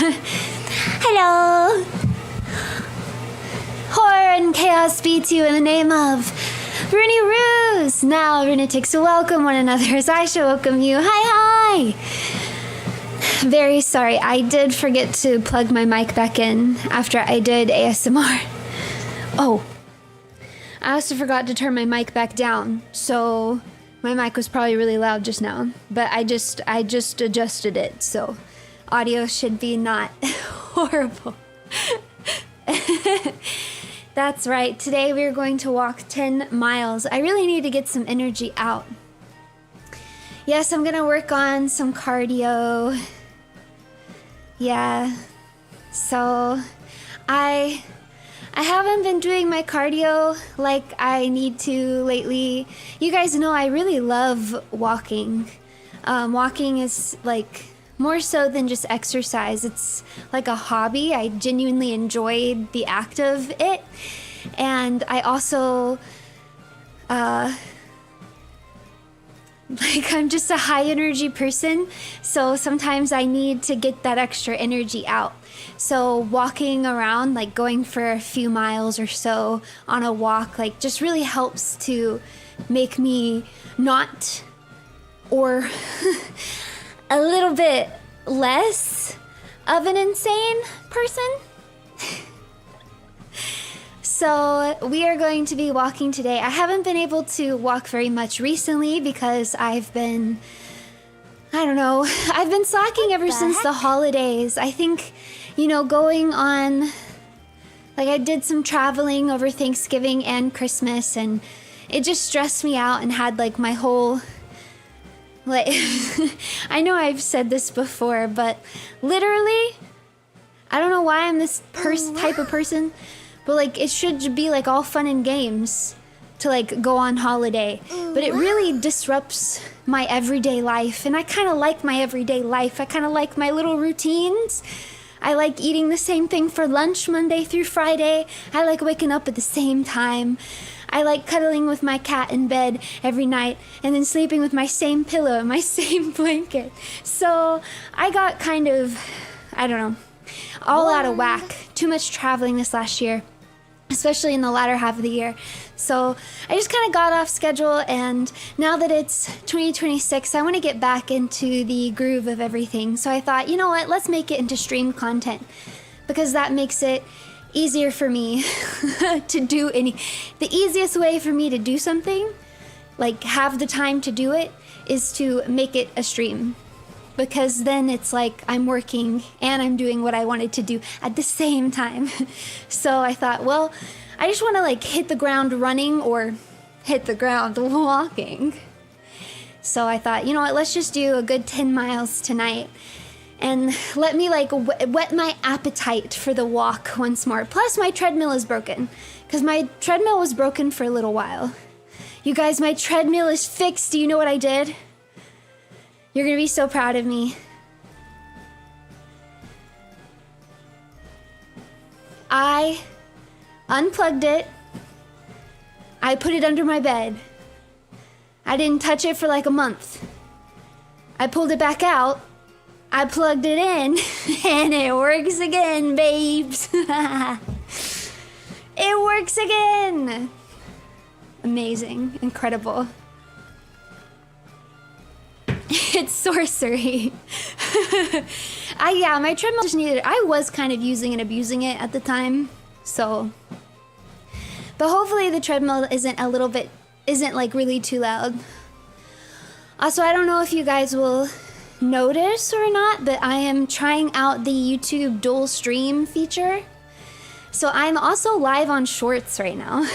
Hello! Horror and chaos be to you in the name of Runie Ruse! Now, lunatics, welcome one another as I shall welcome you. Hi! Very sorry, I did forget to plug my mic back in after I did ASMR. Oh, I also forgot to turn my mic back down, so my mic was probably really loud just now, but I just adjusted it, so audio should be not horrible. That's right, today we are going to walk 10 miles. I really need to get some energy out. Yes, I'm gonna work on some cardio. Yeah, so I haven't been doing my cardio like I need to lately. You guys know I really love walking. Walking is like more so than just exercise. It's like a hobby. I genuinely enjoyed the act of it. And I also, like I'm just a high energy person. So sometimes I need to get that extra energy out. So walking around, like going for a few miles or so on a walk, like just really helps to make me not, or a little bit less of an insane person. So we are going to be walking today. I haven't been able to walk very much recently because I've been, I don't know, I've been slacking ever since the holidays. I think, you know, going on, like I did some traveling over Thanksgiving and Christmas, and it just stressed me out and had like my whole, like, I know I've said this before, but literally, I don't know why I'm this type of person, but like it should be like all fun and games to like go on holiday, but it really disrupts my everyday life, and I kind of like my everyday life. I kind of like my little routines. I like eating the same thing for lunch Monday through Friday. I like waking up at the same time. I like cuddling with my cat in bed every night and then sleeping with my same pillow and my same blanket. So I got kind of, I don't know, all out of whack. Too much traveling this last year, especially in the latter half of the year. So I just kind of got off schedule, and now that it's 2026, I want to get back into the groove of everything. So I thought, you know what, let's make it into stream content, because that makes it easier for me to do the easiest way for me to do something, like have the time to do it, is to make it a stream. Because then it's like I'm working and I'm doing what I wanted to do at the same time. So I thought, well, I just want to like hit the ground running or hit the ground walking. So I thought, you know what, let's just do a good 10 miles tonight. And let me like whet my appetite for the walk once more. Plus my treadmill is broken, because my treadmill was broken for a little while. You guys, my treadmill is fixed. Do you know what I did? You're gonna be so proud of me. I unplugged it. I put it under my bed. I didn't touch it for like a month. I pulled it back out. I plugged it in, and it works again, babes. It works again. Amazing, incredible. It's sorcery. Yeah, my treadmill just needed, I was kind of using and abusing it at the time, so. But hopefully the treadmill isn't like really too loud. Also, I don't know if you guys will notice or not, but I am trying out the YouTube dual stream feature. So I'm also live on Shorts right now.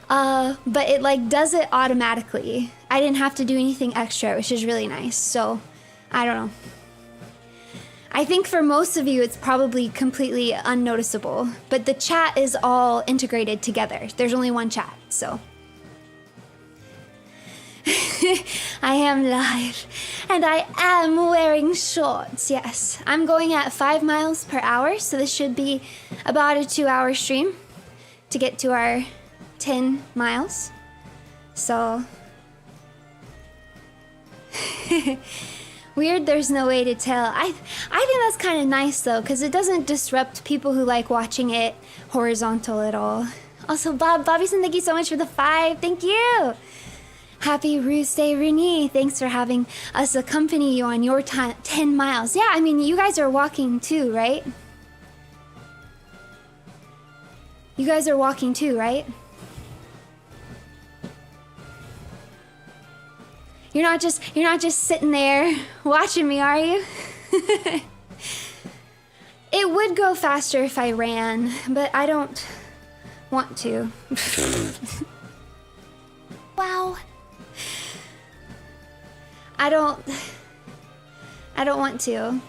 But it like does it automatically. I didn't have to do anything extra, which is really nice. So, I don't know. I think for most of you, it's probably completely unnoticeable, but the chat is all integrated together. There's only one chat, so. I am live, and I am wearing shorts, yes. I'm going at 5 miles per hour, so this should be about a 2-hour stream to get to our 10 miles. So Weird there's no way to tell. I think that's kind of nice though, because it doesn't disrupt people who like watching it horizontal at all. Also, Bobbyson, thank you so much for the 5. Thank you. Happy RUSEDAY, Runie. Thanks for having us accompany you on your 10 miles. Yeah, I mean, you guys are walking too, right? You guys are walking too, right? You're not just sitting there watching me, are you? It would go faster if I ran, but I don't want to. Wow. I don't want to.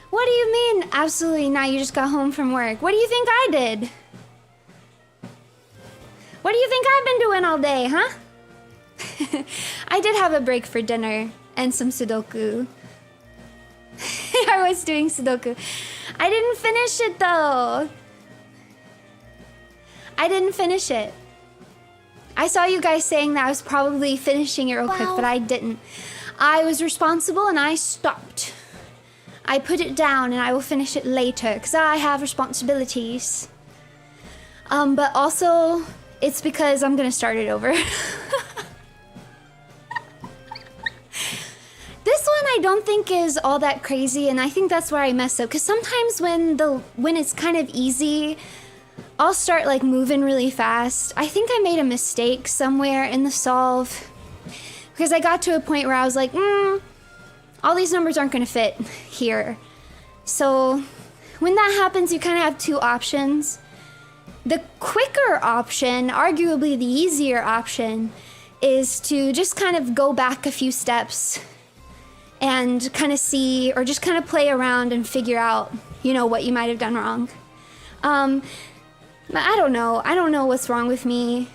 What do you mean, absolutely not? You just got home from work. What do you think I did? What do you think I've been doing all day, huh? I did have a break for dinner and some Sudoku. I was doing Sudoku. I didn't finish it though. I didn't finish it. I saw you guys saying that I was probably finishing it real quick, but I didn't. I was responsible and I stopped. I put it down and I will finish it later because I have responsibilities. But also, it's because I'm gonna start it over. This one I don't think is all that crazy, and I think that's where I mess up. Because sometimes when it's kind of easy, I'll start like moving really fast. I think I made a mistake somewhere in the solve. Because I got to a point where I was like, all these numbers aren't gonna fit here. So when that happens, you kind of have two options. The quicker option, arguably the easier option, is to just kind of go back a few steps and kind of see, or just kind of play around and figure out, you know, what you might have done wrong. But I don't know. I don't know what's wrong with me.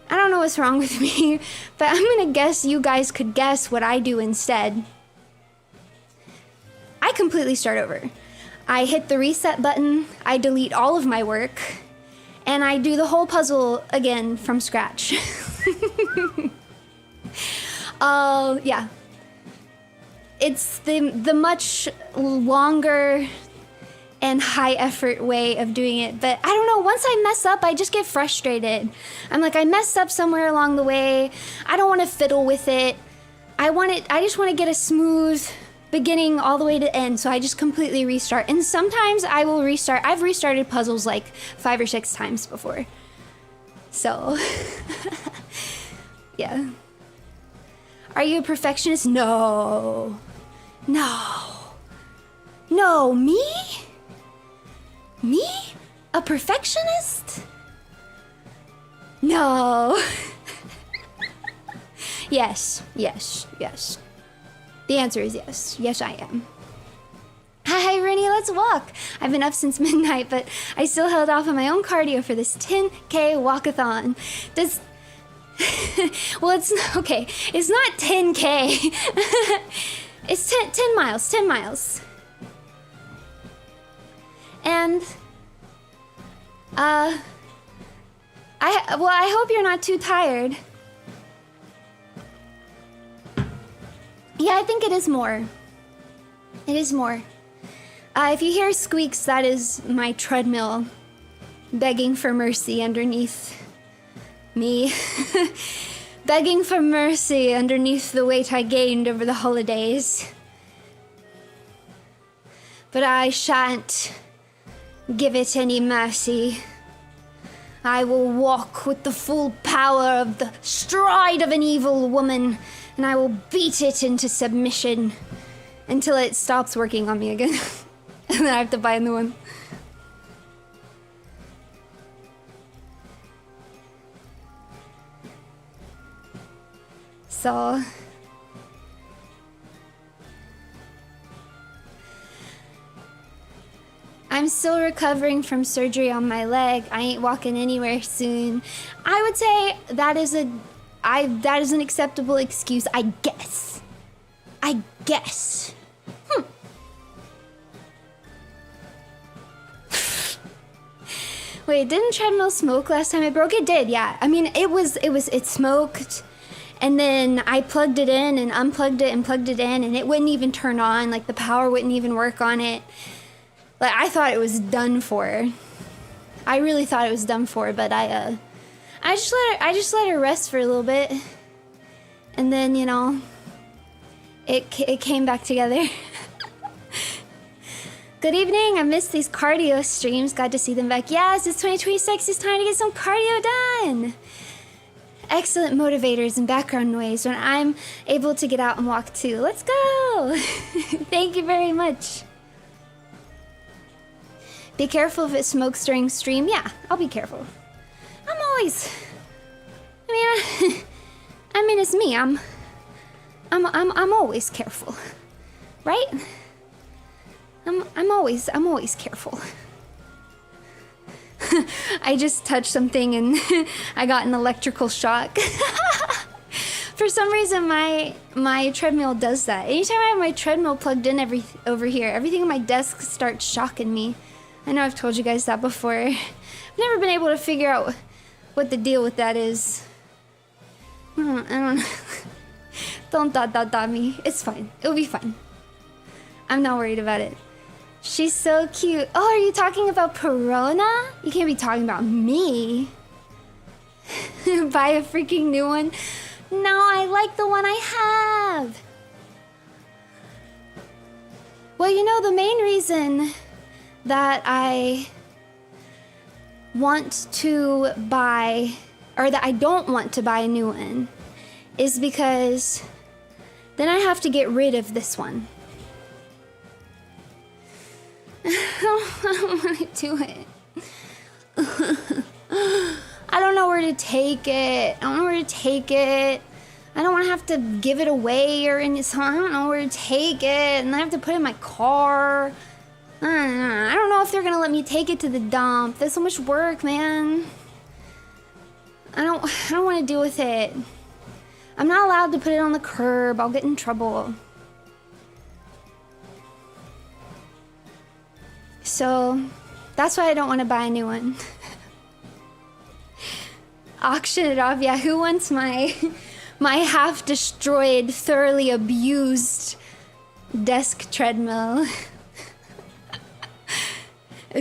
I don't know what's wrong with me, but I'm gonna guess you guys could guess what I do instead. I completely start over. I hit the reset button, I delete all of my work, and I do the whole puzzle again from scratch. Yeah. It's the much longer and high effort way of doing it. But I don't know, once I mess up, I just get frustrated. I'm like, I messed up somewhere along the way. I don't want to fiddle with it. I just want to get a smooth beginning all the way to end, so I just completely restart. And sometimes I will restart. I've restarted puzzles like 5 or 6 times before. So, yeah. Are you a perfectionist? No. No. No, me? Me? A perfectionist? No. Yes, yes, yes. The answer is yes. Yes, I am. Hi, Runie, let's walk. I've been up since midnight, but I still held off on my own cardio for this 10K walkathon. Does... well, it's... Okay, it's not 10K. It's 10 miles, 10 miles. And... I hope you're not too tired. Yeah, I think it is more. It is more. If you hear squeaks, that is my treadmill begging for mercy underneath me. Begging for mercy underneath the weight I gained over the holidays. But I shan't give it any mercy. I will walk with the full power of the stride of an evil woman, and I will beat it into submission until it stops working on me again. And then I have to buy a new one. So... I'm still recovering from surgery on my leg. I ain't walking anywhere soon. I would say that is an acceptable excuse, I guess. I guess. Wait, didn't treadmill smoke last time it broke? It did, yeah. I mean, it smoked, And then I plugged it in and unplugged it and plugged it in, and it wouldn't even turn on. Like the power wouldn't even work on it. Like I thought it was done for. I really thought it was done for, but I just let her rest for a little bit, and then you know, it came back together. Good evening. I missed these cardio streams. Glad to see them back. Yes, it's 2026. It's time to get some cardio done. Excellent motivators and background noise when I'm able to get out and walk too. Let's go. Thank you very much. Be careful if it smokes during stream. Yeah, I'll be careful. I'm always. I mean, it's me. I'm always careful, right? I'm always careful. I just touched something and I got an electrical shock. For some reason, my treadmill does that. Anytime I have my treadmill plugged in over here, everything on my desk starts shocking me. I know I've told you guys that before. I've never been able to figure out what the deal with that is. I don't Don't dot me. It's fine. It'll be fine. I'm not worried about it. She's so cute. Oh, are you talking about Perona? You can't be talking about me. Buy a freaking new one. No, I like the one I have. Well, you know, the main reason that I want to buy, or that I don't want to buy a new one, is because then I have to get rid of this one. I don't want to do it. I don't know where to take it. I don't know where to take it. I don't want to have to give it away or anything. So I don't know where to take it. And I have to put it in my car. I don't know if they're going to let me take it to the dump. There's so much work, man. I don't want to deal with it. I'm not allowed to put it on the curb. I'll get in trouble. So that's why I don't want to buy a new one. Auction it off. Yeah, who wants my half destroyed, thoroughly abused desk treadmill?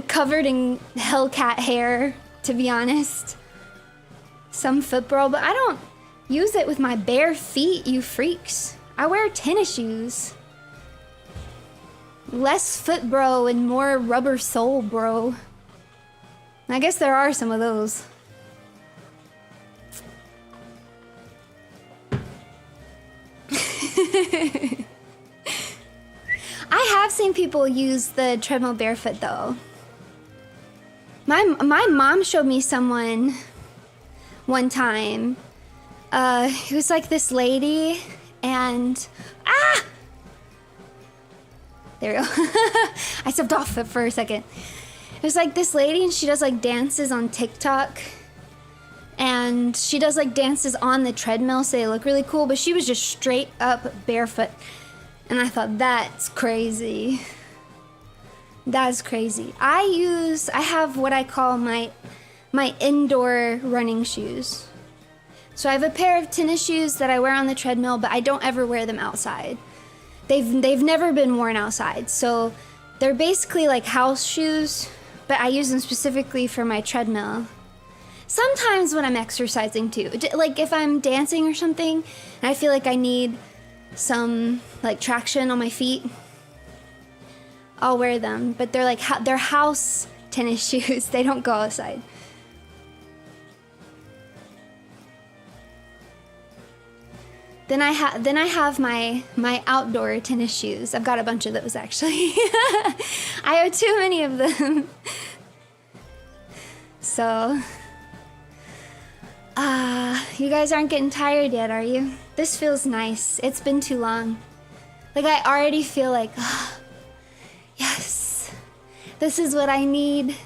Covered in Hellcat hair, to be honest. Some foot bro, but I don't use it with my bare feet, you freaks. I wear tennis shoes. Less foot bro and more rubber sole bro. I guess there are some of those. I have seen people use the treadmill barefoot though. My mom showed me someone one time. It was like this lady and there we go. I stepped off it for a second. It was like this lady and she does like dances on TikTok. And she does like dances on the treadmill, so they look really cool, but she was just straight up barefoot. And I thought, that's crazy. That's crazy. I have what I call my indoor running shoes. So I have a pair of tennis shoes that I wear on the treadmill, but I don't ever wear them outside. They've never been worn outside. So they're basically like house shoes, but I use them specifically for my treadmill. Sometimes when I'm exercising too, like if I'm dancing or something, and I feel like I need some like traction on my feet, I'll wear them. But they're like they're house tennis shoes. They don't go outside. Then I have my outdoor tennis shoes. I've got a bunch of those actually. I have too many of them. So. You guys aren't getting tired yet, are you? This feels nice. It's been too long. Like, I already feel like, yes, this is what I need.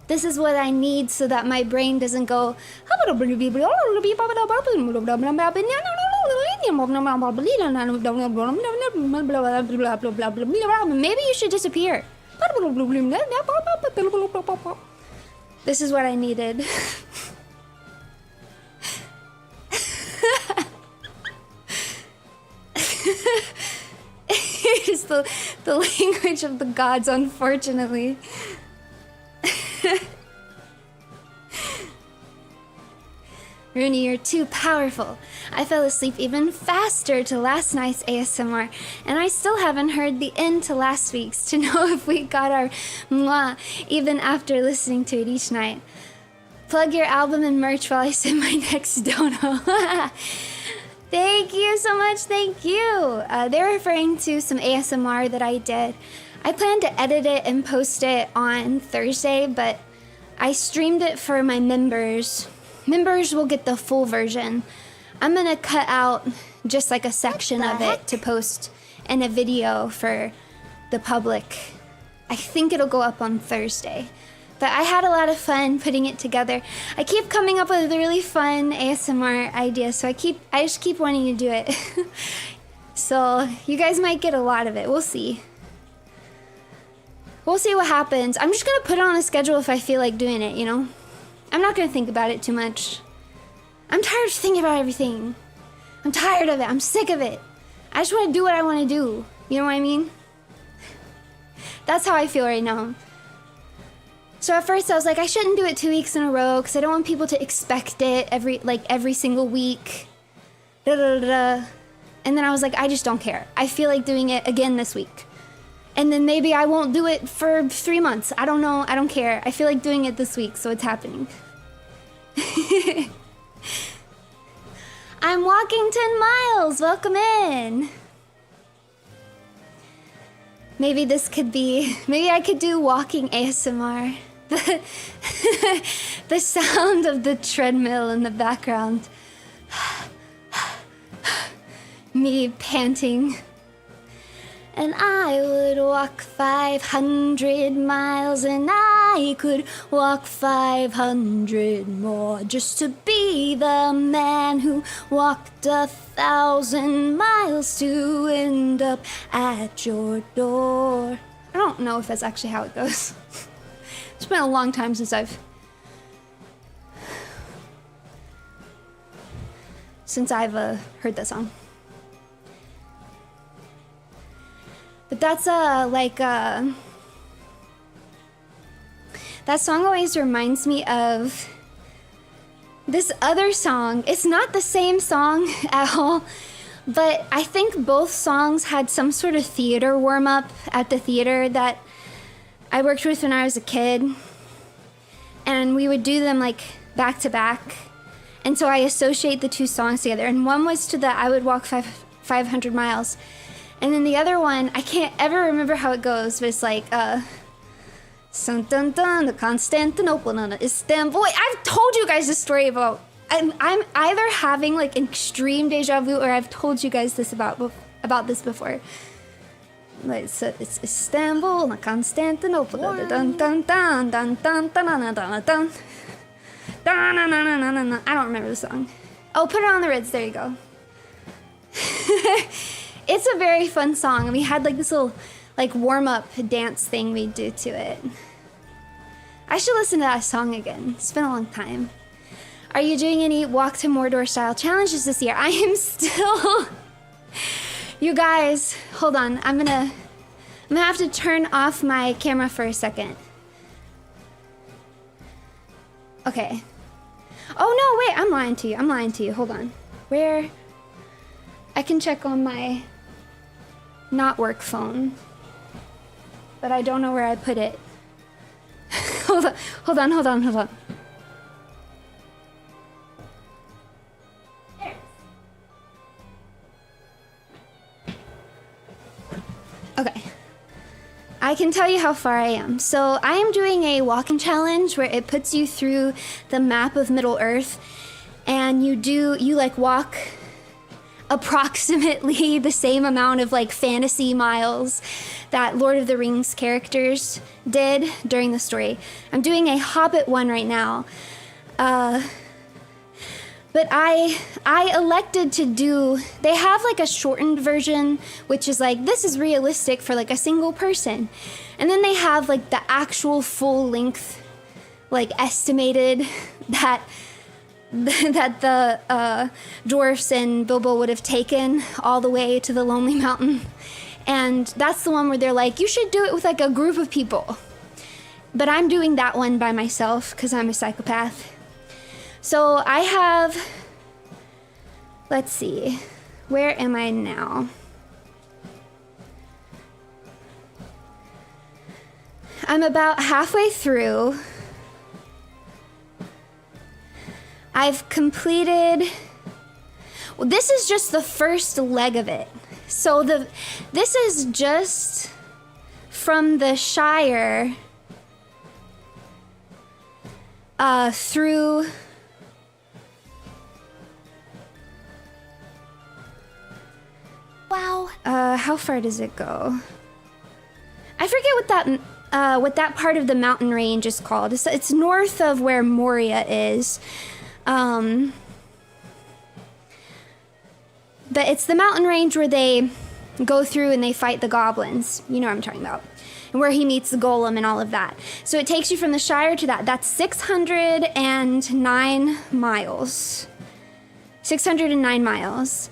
This is what I need so that my brain doesn't go, maybe you should disappear. This is what I needed. is the language of the gods, unfortunately. Runie, you're too powerful. I fell asleep even faster to last night's ASMR, and I still haven't heard the end to last week's to know if we got our mwah, even after listening to it each night. Plug your album and merch while I send my next dono. Thank you so much, thank you. They're referring to some ASMR that I did. I plan to edit it and post it on Thursday, but I streamed it for my members. Members will get the full version. I'm gonna cut out just like a section of it to post in a video for the public. I think it'll go up on Thursday. But I had a lot of fun putting it together. I keep coming up with really fun ASMR ideas, so I just keep wanting to do it. So you guys might get a lot of it. We'll see. We'll see what happens. I'm just gonna put it on the schedule if I feel like doing it, you know? I'm not gonna think about it too much. I'm tired of thinking about everything. I'm tired of it. I'm sick of it. I just want to do what I want to do. You know what I mean? That's how I feel right now. So at first I was like, I shouldn't do it 2 weeks in a row because I don't want people to expect it every single week. Da, da, da, da. And then I was like, I just don't care. I feel like doing it again this week. And then maybe I won't do it for 3 months. I don't know. I don't care. I feel like doing it this week, so it's happening. I'm walking 10 miles. Welcome in. Maybe this could be... Maybe I could do walking ASMR. The sound of the treadmill in the background. Me panting. And I would walk 500 miles, and I could walk 500 more, just to be the man who walked 1,000 miles to end up at your door. I don't know if that's actually how it goes. It's been a long time since I've heard that song. But that's that song always reminds me of this other song. It's not the same song at all, but I think both songs had some sort of theater warm-up at the theater that I worked with when I was a kid. And we would do them like back to back. And so I associate the two songs together. And one was to the I would walk 500 miles. And then the other one, I can't ever remember how it goes, but it's like, the Constantinople, Istanbul. I've told you guys this story about, I'm either having like extreme deja vu or I've told you guys this about this before. Like, so it's Istanbul, Constantinople, I don't remember the song. Oh, put it on the Rids, there you go. It's a very fun song, and we had like this little like warm-up dance thing we'd do to it. I should listen to that song again. It's been a long time. Are you doing any Walk to Mordor style challenges this year? I am still... You guys, hold on. I'm gonna have to turn off my camera for a second. Okay. Oh no, wait, I'm lying to you. Hold on. Where? I can check on my not work phone, but I don't know where I put it. Hold on. There it is. Okay. I can tell you how far I am. So I am doing a walking challenge where it puts you through the map of Middle Earth, and you like walk approximately the same amount of like fantasy miles that Lord of the Rings characters did during the story. I'm doing a Hobbit one right now. But I elected to do, they have like a shortened version, which is like, this is realistic for like a single person. And then they have like the actual full length, like estimated that the dwarfs and Bilbo would have taken all the way to the Lonely Mountain. And that's the one where they're like, you should do it with like a group of people. But I'm doing that one by myself because I'm a psychopath. So I have, let's see, where am I now? I'm about halfway through. I've completed, well, this is just the first leg of it. So this is just from the Shire through wow. How far does it go? I forget what that part of the mountain range is called. It's north of where Moria is. But it's the mountain range where they go through and they fight the goblins. You know what I'm talking about. And where he meets the golem and all of that. So it takes you from the Shire to that. That's 609 miles. 609 miles.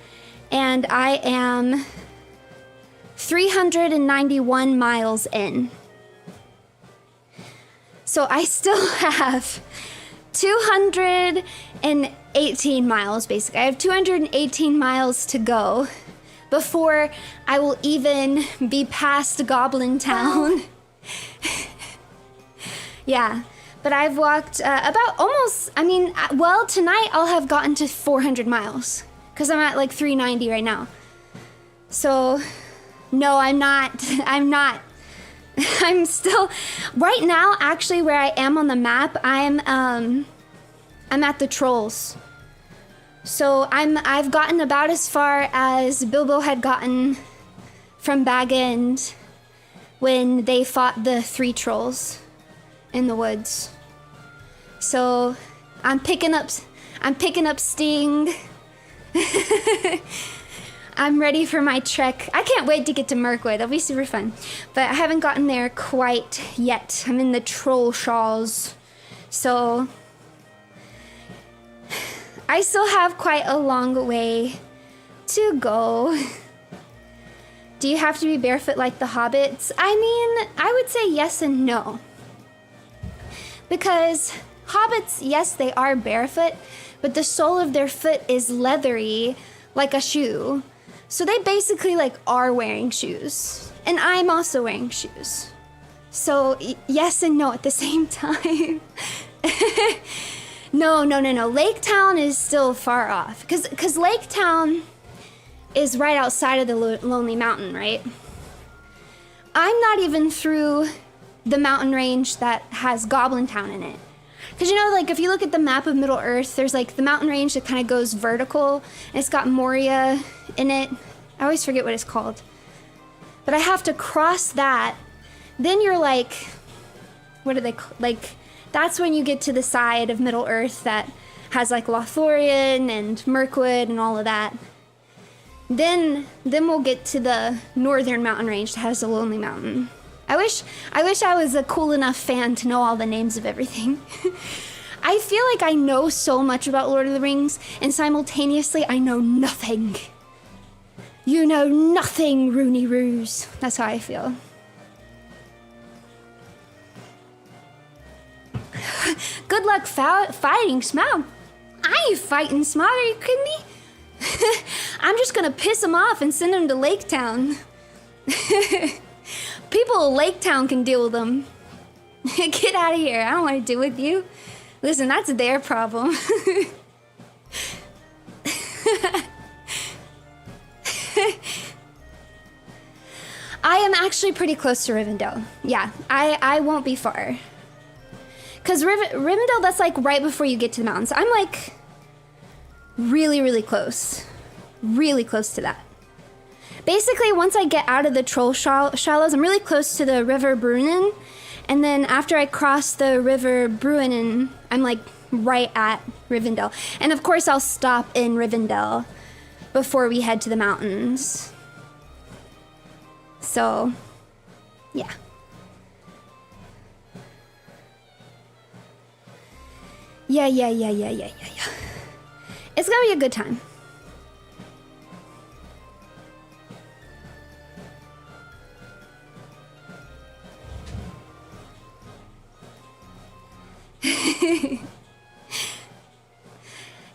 And I am 391 miles in. So I still have 218 miles, basically. I have 218 miles to go before I will even be past Goblin Town. Yeah, but I've walked about almost, I mean, well, tonight I'll have gotten to 400 miles because I'm at like 390 right now. So, no, I'm not. I'm still, right now, actually, where I am on the map, I'm at the Trolls. So I've gotten about as far as Bilbo had gotten from Bag End when they fought the 3 trolls in the woods. So I'm picking up Sting. I'm ready for my trek. I can't wait to get to Mirkwood. That'll be super fun. But I haven't gotten there quite yet. I'm in the Troll Shawls. So I still have quite a long way to go. Do you have to be barefoot like the hobbits? I mean, I would say yes and no. Because hobbits, yes, they are barefoot, but the sole of their foot is leathery like a shoe. So they basically like are wearing shoes. And I'm also wearing shoes. So yes and no at the same time. No. Lake Town is still far off. Because Lake Town is right outside of the Lonely Mountain, right? I'm not even through the mountain range that has Goblin Town in it. Because, you know, like, if you look at the map of Middle-earth, there's, like, the mountain range that kind of goes vertical, and it's got Moria in it. I always forget what it's called. But I have to cross that. Then you're, like, what are they, like, that's when you get to the side of Middle-earth that has, like, Lothlorien and Mirkwood and all of that. Then we'll get to the northern mountain range that has the Lonely Mountain. I wish I was a cool enough fan to know all the names of everything. I feel like I know so much about Lord of the Rings, and simultaneously I know nothing. You know nothing, Runie Ruse. That's how I feel. Good luck fighting Smaug. I ain't fighting Smaug, are you kidding me? I'm just gonna piss him off and send him to Lake Town. People in Lake Town can deal with them. Get out of here, I don't want to deal with you. Listen, that's their problem. I am actually pretty close to Rivendell. Yeah, I won't be far. Because Rivendell, that's like right before you get to the mountains. I'm like really, really close. Really close to that. Basically, once I get out of the Troll Shallows, I'm really close to the River Brunnen. And then after I cross the River Brunnen, I'm like right at Rivendell. And of course, I'll stop in Rivendell before we head to the mountains. So, yeah. Yeah. It's gonna be a good time.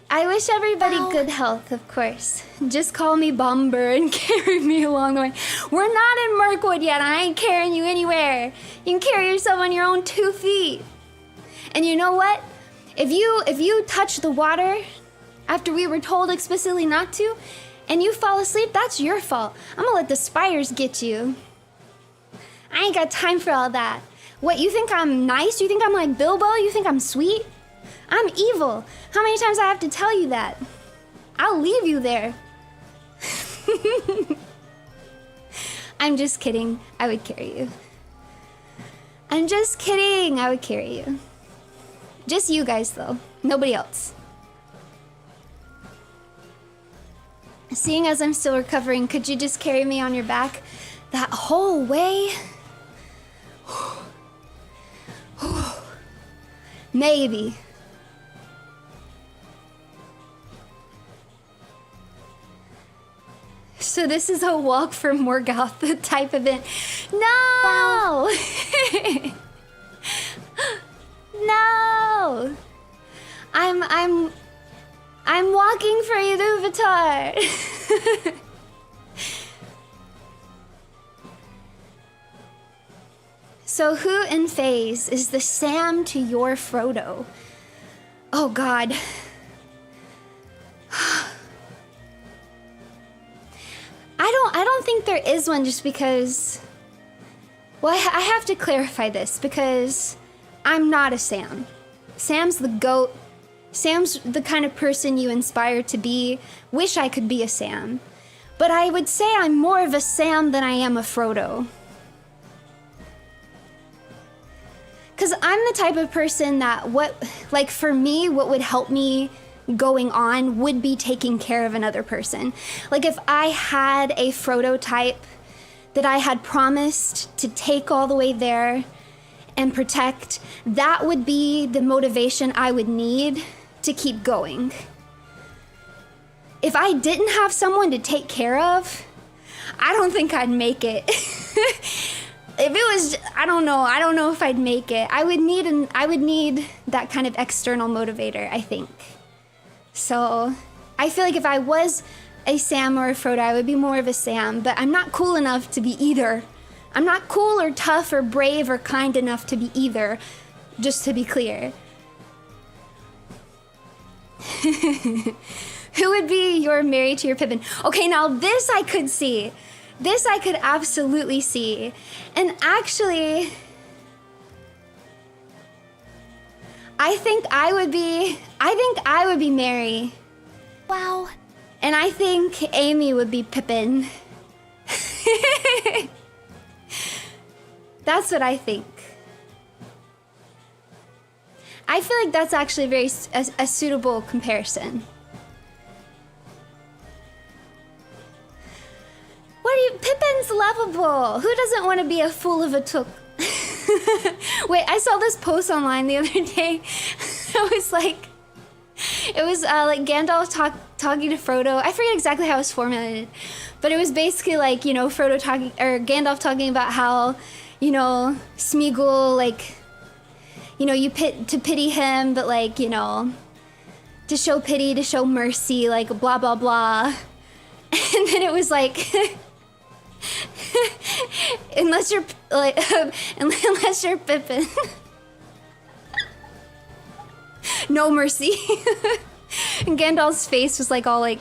I wish everybody good health, of course. Just call me Bomber and carry me along the way. We're not in Mirkwood yet. I ain't carrying you anywhere. You can carry yourself on your own 2 feet. And you know what? If you touch the water after we were told explicitly not to, and you fall asleep, that's your fault. I'm gonna let the spiders get you. I ain't got time for all that. What, you think I'm nice? You think I'm like Bilbo? You think I'm sweet? I'm evil. How many times I have to tell you that? I'll leave you there. I'm just kidding. I would carry you. I'm just kidding. I would carry you. Just you guys, though. Nobody else. Seeing as I'm still recovering, could you just carry me on your back that whole way? Maybe. So this is a walk for Morgoth type event. No! Wow. No! I'm walking for Iluvatar. So who in phase is the Sam to your Frodo? Oh God. I don't think there is one, just because, well, I have to clarify this because I'm not a Sam. Sam's the GOAT. Sam's the kind of person you inspire to be. Wish I could be a Sam. But I would say I'm more of a Sam than I am a Frodo. Because I'm the type of person that for me, what would help me going on would be taking care of another person. Like if I had a Frodo type that I had promised to take all the way there and protect, that would be the motivation I would need to keep going. If I didn't have someone to take care of, I don't think I'd make it. If it was, I don't know if I'd make it. I would need that kind of external motivator, I think. So I feel like if I was a Sam or a Frodo, I would be more of a Sam, but I'm not cool enough to be either. I'm not cool or tough or brave or kind enough to be either, just to be clear. Who would be your Merry to your Pippin? Okay, now this I could see. This I could absolutely see. And actually, I think I would be Merry. Wow. And I think Amy would be Pippin. That's what I think. I feel like that's actually a suitable comparison. Pippin's lovable. Who doesn't want to be a fool of a took? Wait, I saw this post online the other day. It was like Gandalf talking to Frodo. I forget exactly how it was formatted, but it was basically like, Frodo talking, or Gandalf talking about how, Smeagol, you pity him, but to show pity, to show mercy, blah blah blah. And then it was like, unless you're Pippin, no mercy. And Gandalf's face was all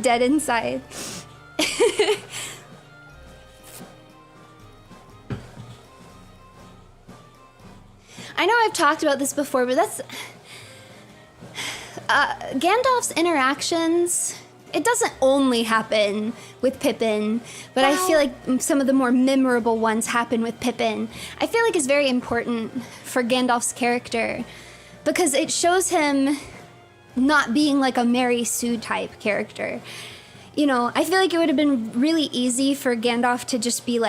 dead inside. I know I've talked about this before, but that's Gandalf's interactions. It doesn't only happen with Pippin, but I feel like some of the more memorable ones happen with Pippin. I feel like it's very important for Gandalf's character because it shows him not being like a Mary Sue type character. I feel like it would have been really easy for Gandalf to just be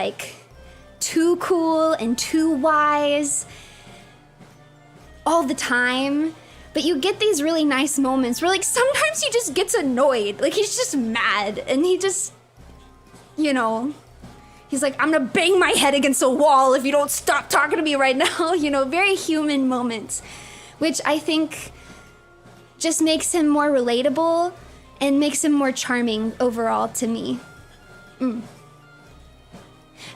too cool and too wise all the time. But you get these really nice moments where sometimes he just gets annoyed. He's just mad and he just, he's like, I'm gonna bang my head against a wall if you don't stop talking to me right now. Very human moments which I think just makes him more relatable and makes him more charming overall to me.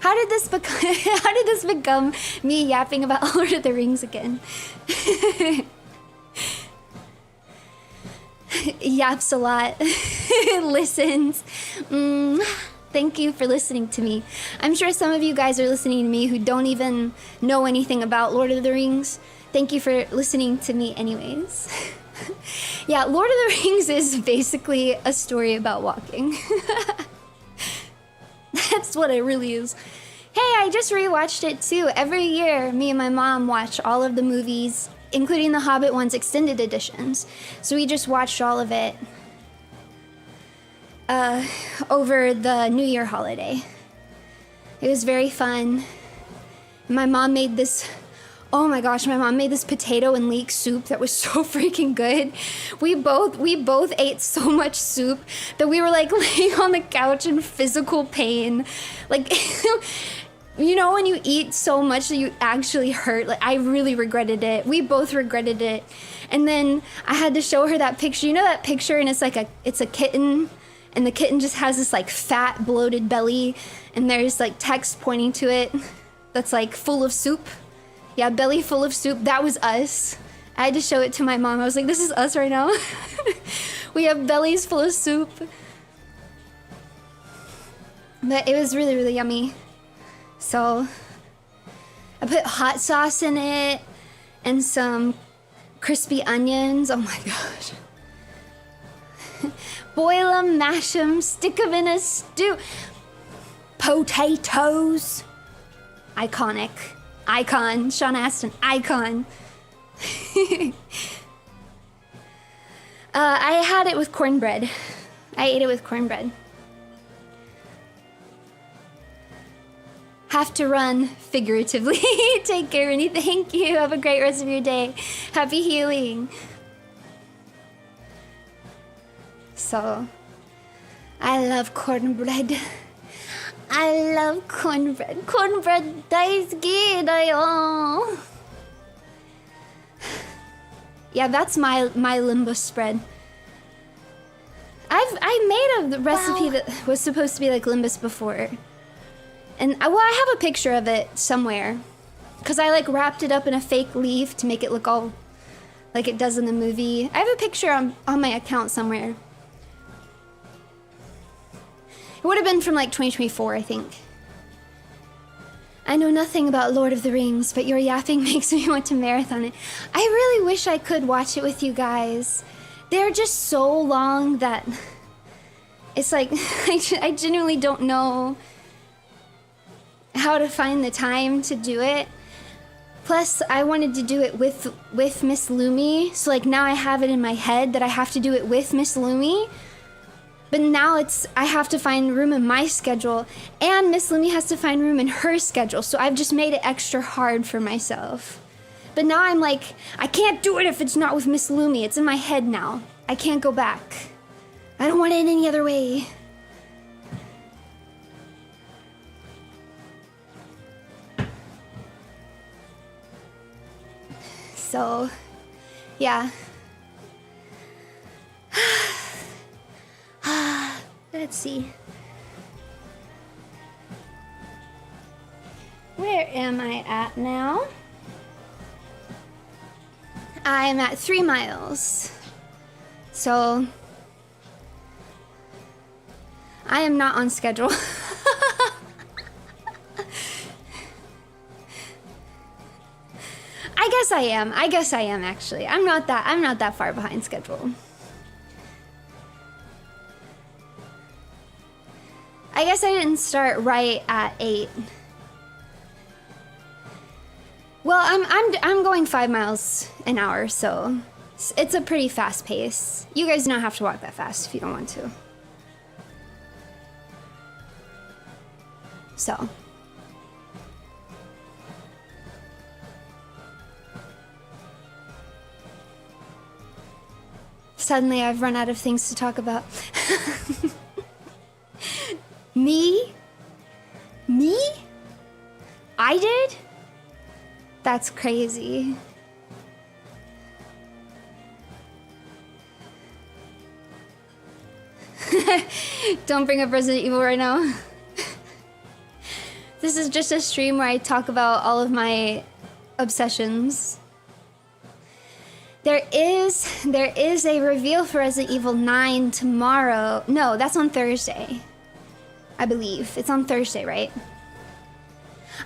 How did this become me yapping about Lord of the Rings again? Yaps a lot. Listens. Thank you for listening to me. I'm sure some of you guys are listening to me who don't even know anything about Lord of the Rings. Thank you for listening to me anyways. Yeah, Lord of the Rings is basically a story about walking. That's what it really is. Hey, I just rewatched it too. Every year, me and my mom watch all of the movies, including the Hobbit ones extended editions. So we just watched all of it over the New Year holiday. It was very fun. My mom made this, oh my gosh, my mom made this potato and leek soup that was so freaking good. We both ate so much soup that we were like laying on the couch in physical pain. Like, you know when you eat so much that you actually hurt? Like, I really regretted it. We both regretted it. And then I had to show her that picture. You know that picture, and it's a kitten, and the kitten just has this like fat bloated belly, and there's like text pointing to it that's like full of soup. Yeah, belly full of soup. That was us. I had to show it to my mom. I was like, this is us right now. We have bellies full of soup. But it was really, really yummy. So I put hot sauce in it and some crispy onions. Oh my gosh. Boil them, mash them, stick them in a stew. Potatoes. Iconic. Icon. Sean Astin. Icon. I had it with cornbread. I ate it with cornbread. Have to run figuratively. Take care, Runie. Thank you. Have a great rest of your day. Happy healing. So, I love cornbread. I love cornbread. Cornbread daisuki. Yeah, that's my limbus spread. I made a recipe that was supposed to be like limbus before. And well, I have a picture of it somewhere, because I like wrapped it up in a fake leaf to make it look all like it does in the movie. I have a picture on my account somewhere. It would have been from like 2024, I think. I know nothing about Lord of the Rings, but your yapping makes me want to marathon it. I really wish I could watch it with you guys. They're just so long that it's like I genuinely don't know how to find the time to do it. Plus, I wanted to do it with Miss Lumi, so like now I have it in my head that I have to do it with Miss Lumi. But now I have to find room in my schedule, and Miss Lumi has to find room in her schedule, so I've just made it extra hard for myself. But now I'm like, I can't do it if it's not with Miss Lumi. It's in my head now. I can't go back. I don't want it any other way. So, yeah. Let's see. Where am I at now? I am at 3 miles. So, I am not on schedule. I guess I am. I guess I am actually. I'm not that far behind schedule. I guess I didn't start right at 8. Well, I'm going 5 miles an hour, so it's a pretty fast pace. You guys don't have to walk that fast if you don't want to. So. Suddenly I've run out of things to talk about. Me? Me? I did? That's crazy. Don't bring up Resident Evil right now. This is just a stream where I talk about all of my obsessions. There is a reveal for Resident Evil 9 tomorrow. No, that's on Thursday. I believe. It's on Thursday, right?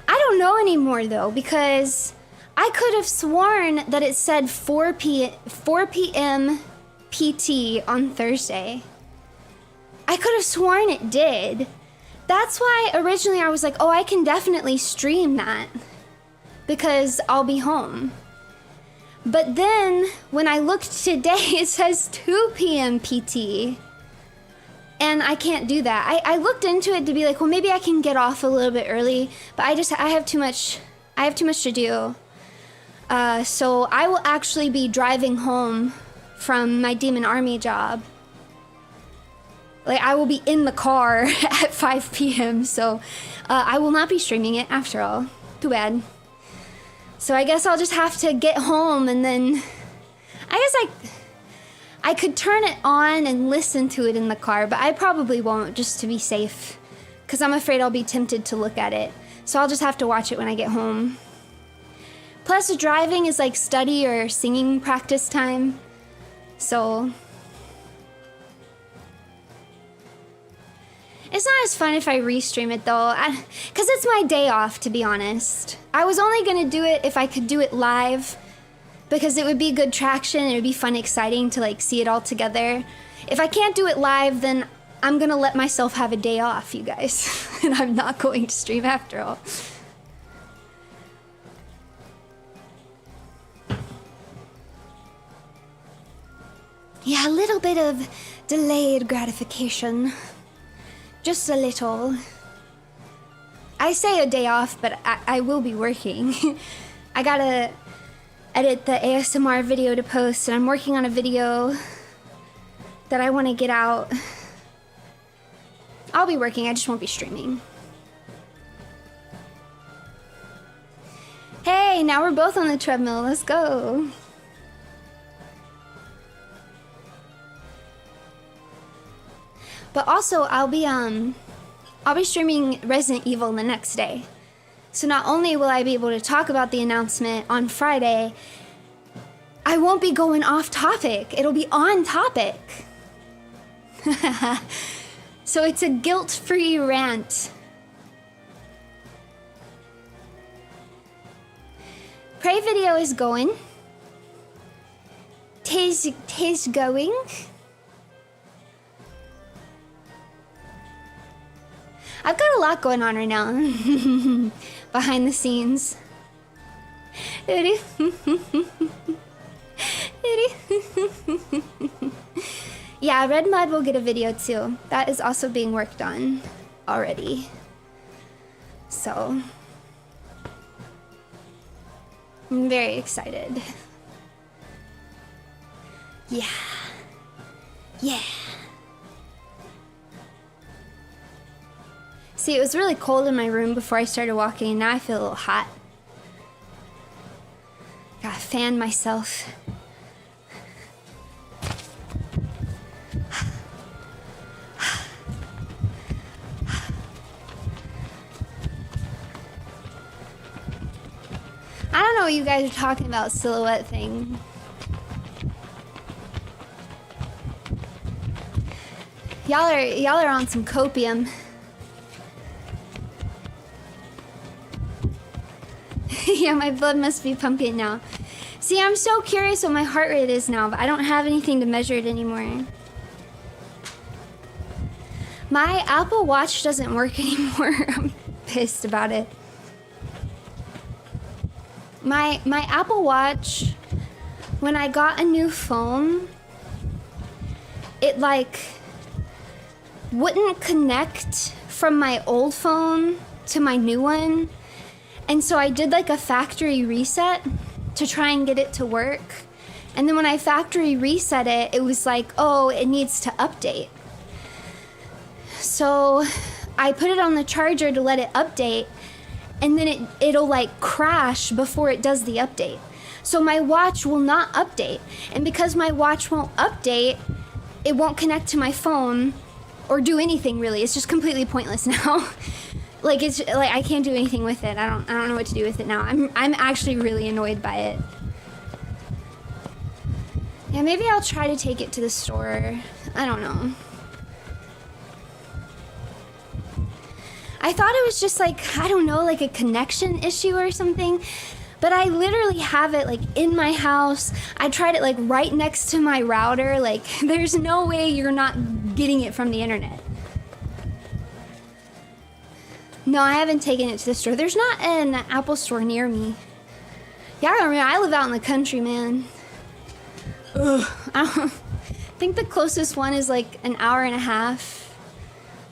I don't know anymore though, because I could have sworn that it said 4 p.m. PT on Thursday. I could have sworn it did. That's why originally I was like, oh, I can definitely stream that because I'll be home. But then when I looked today, it says 2 p.m. PT. And I can't do that. I looked into it to be like, well, maybe I can get off a little bit early, but I have too much to do. So I will actually be driving home from my Demon Army job. Like, I will be in the car at 5 p.m. So I will not be streaming it after all. Too bad. So I guess I'll just have to get home and then I could turn it on and listen to it in the car, but I probably won't, just to be safe, because I'm afraid I'll be tempted to look at it. So I'll just have to watch it when I get home. Plus, driving is like study or singing practice time, so it's not as fun if I restream it though, because it's my day off, to be honest. I was only gonna do it if I could do it live, because it would be good traction, it would be fun, exciting to like see it all together. If I can't do it live, then I'm gonna let myself have a day off, you guys. And I'm not going to stream after all. Yeah, a little bit of delayed gratification. Just a little. I say a day off, but I will be working. I gotta edit the ASMR video to post, and I'm working on a video that I want to get out. I'll be working, I just won't be streaming. Hey, now we're both on the treadmill, let's go. But also, I'll be streaming Resident Evil the next day. So not only will I be able to talk about the announcement on Friday, I won't be going off topic. It'll be on topic. So it's a guilt-free rant. Pray video is going. Tis going. I've got a lot going on right now. Behind the scenes. Yeah, Red Mud will get a video too. That is also being worked on already. So I'm very excited. Yeah. Yeah. See, it was really cold in my room before I started walking, and now I feel a little hot. Gotta fan myself. I don't know what you guys are talking about, silhouette thing. Y'all are on some copium. Yeah, my blood must be pumping now. See, I'm so curious what my heart rate is now, but I don't have anything to measure it anymore. My Apple Watch doesn't work anymore. I'm pissed about it. My Apple Watch, when I got a new phone, it like wouldn't connect from my old phone to my new one. And so I did like a factory reset to try and get it to work. And then when I factory reset it, it was like, oh, it needs to update. So I put it on the charger to let it update, and then it'll like crash before it does the update. So my watch will not update. And because my watch won't update, it won't connect to my phone. or do anything really. It's just completely pointless now. Like it's like I can't do anything with it. I don't know what to do with it now. I'm actually really annoyed by it. Yeah, maybe I'll try to take it to the store. I don't know. I thought it was just like, I don't know, like a connection issue or something. But I literally have it like in my house. I tried it like right next to my router. Like there's no way you're not getting it from the internet. No, I haven't taken it to the store. There's not an Apple store near me. Yeah, I live out in the country, man. Ugh, I think the closest one is like an hour and a half.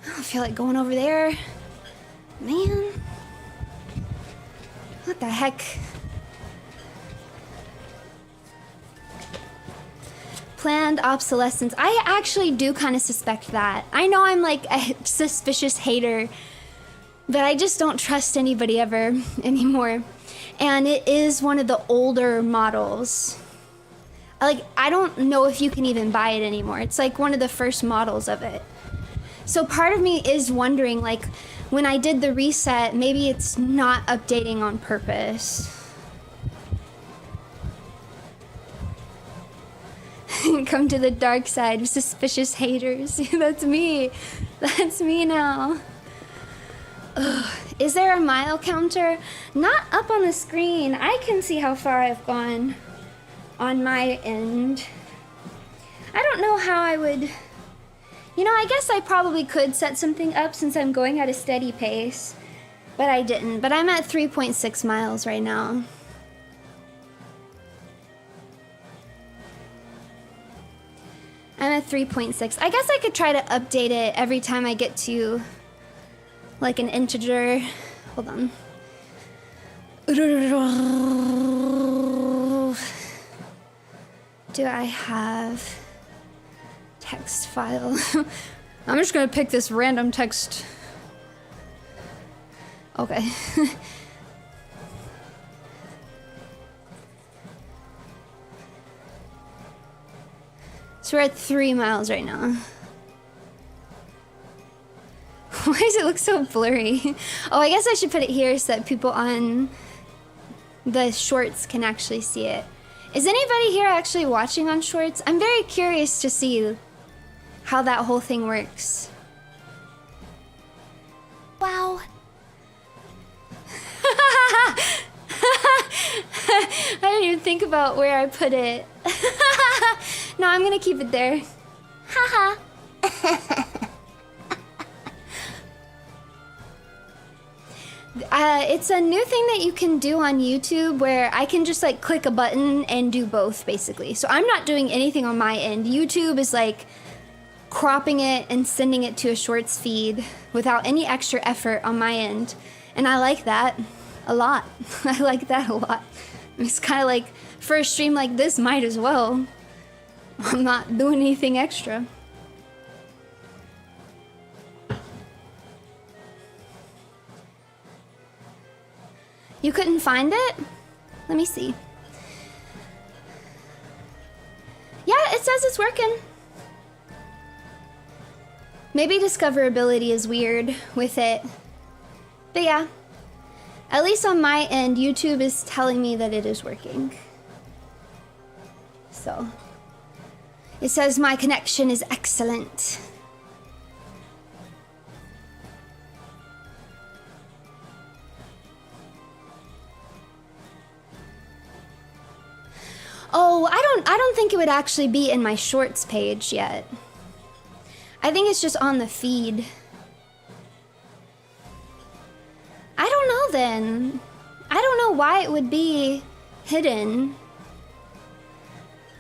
I don't feel like going over there. Man. What the heck? Planned obsolescence. I actually do kind of suspect that. I know I'm like a suspicious hater, but I just don't trust anybody ever anymore. And it is one of the older models. Like, I don't know if you can even buy it anymore. It's like one of the first models of it. So part of me is wondering, like, when I did the reset, maybe it's not updating on purpose. Come to the dark side, suspicious haters. That's me. That's me now. Ugh. Is there a mile counter? Not up on the screen. I can see how far I've gone on my end. I don't know how I would... You know, I guess I probably could set something up since I'm going at a steady pace. But I didn't. But I'm at 3.6 miles right now. I'm at 3.6. I guess I could try to update it every time I get to like an integer. Hold on. Do I have text file? I'm just gonna pick this random text. Okay. So we're at 3 miles right now. Why does it look so blurry? Oh, I guess I should put it here so that people on the shorts can actually see it. Is anybody here actually watching on shorts? I'm very curious to see how that whole thing works. Wow. I didn't even think about where I put it. No, I'm gonna keep it there. Haha. It's a new thing that you can do on YouTube where I can just like click a button and do both basically. So I'm not doing anything on my end. YouTube is like cropping it and sending it to a shorts feed without any extra effort on my end. And I like that a lot. I like that a lot. It's kind of like, for a stream like this, might as well. I'm not doing anything extra. You couldn't find it? Let me see. Yeah, it says it's working. Maybe discoverability is weird with it. But yeah, at least on my end, YouTube is telling me that it is working. So, it says my connection is excellent. Oh, I don't think it would actually be in my shorts page yet. I think it's just on the feed. I don't know then. I don't know why it would be hidden.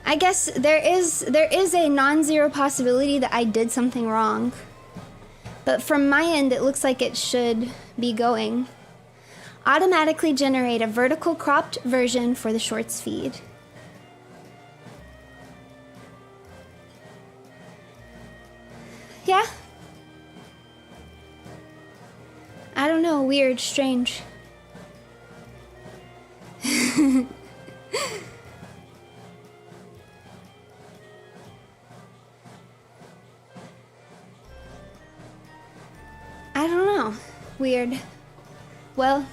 I guess there is a non-zero possibility that I did something wrong. But from my end, it looks like it should be going. Automatically generate a vertical cropped version for the shorts feed. Yeah. I don't know, weird, strange. Weird. Well,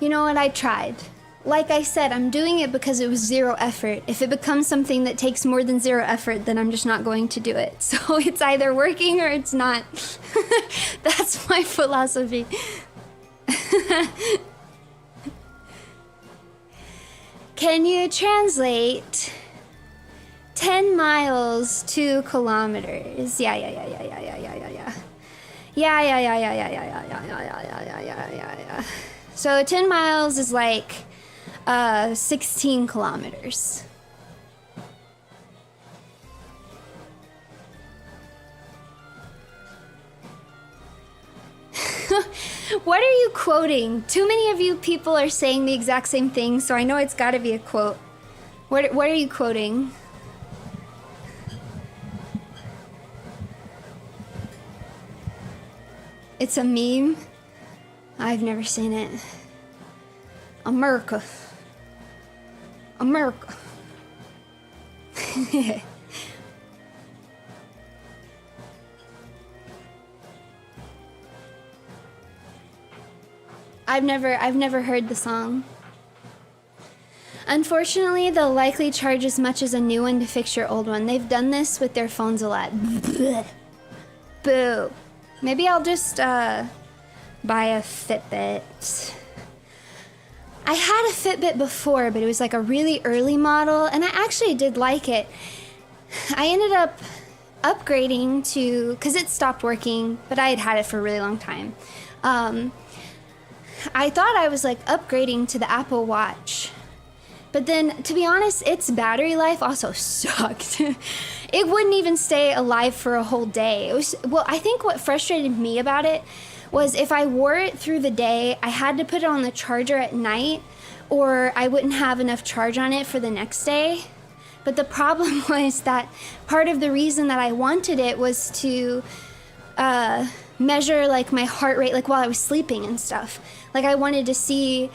you know what? I tried. Like I said, I'm doing it because it was 0 effort. If it becomes something that takes more than 0 effort, then I'm just not going to do it. So it's either working or it's not. That's my philosophy. Can you translate 10 miles to kilometers? Yeah. Yeah. So 10 miles is like 16 kilometers. What are you quoting? Too many of you people are saying the exact same thing, so I know it's got to be a quote. What are you quoting? It's a meme? I've never seen it. America. America. I've never heard the song. Unfortunately, they'll likely charge as much as a new one to fix your old one. They've done this with their phones a lot. Boo. Maybe I'll just buy a Fitbit. I had a Fitbit before, but it was like a really early model, and I actually did like it. I ended up upgrading to, because it stopped working, but I had had it for a really long time. I thought I was like upgrading to the Apple Watch. But then, to be honest, its battery life also sucked. It wouldn't even stay alive for a whole day. Well, I think what frustrated me about it was if I wore it through the day, I had to put it on the charger at night, or I wouldn't have enough charge on it for the next day. But the problem was that part of the reason that I wanted it was to measure like my heart rate, like while I was sleeping and stuff. Like I wanted to see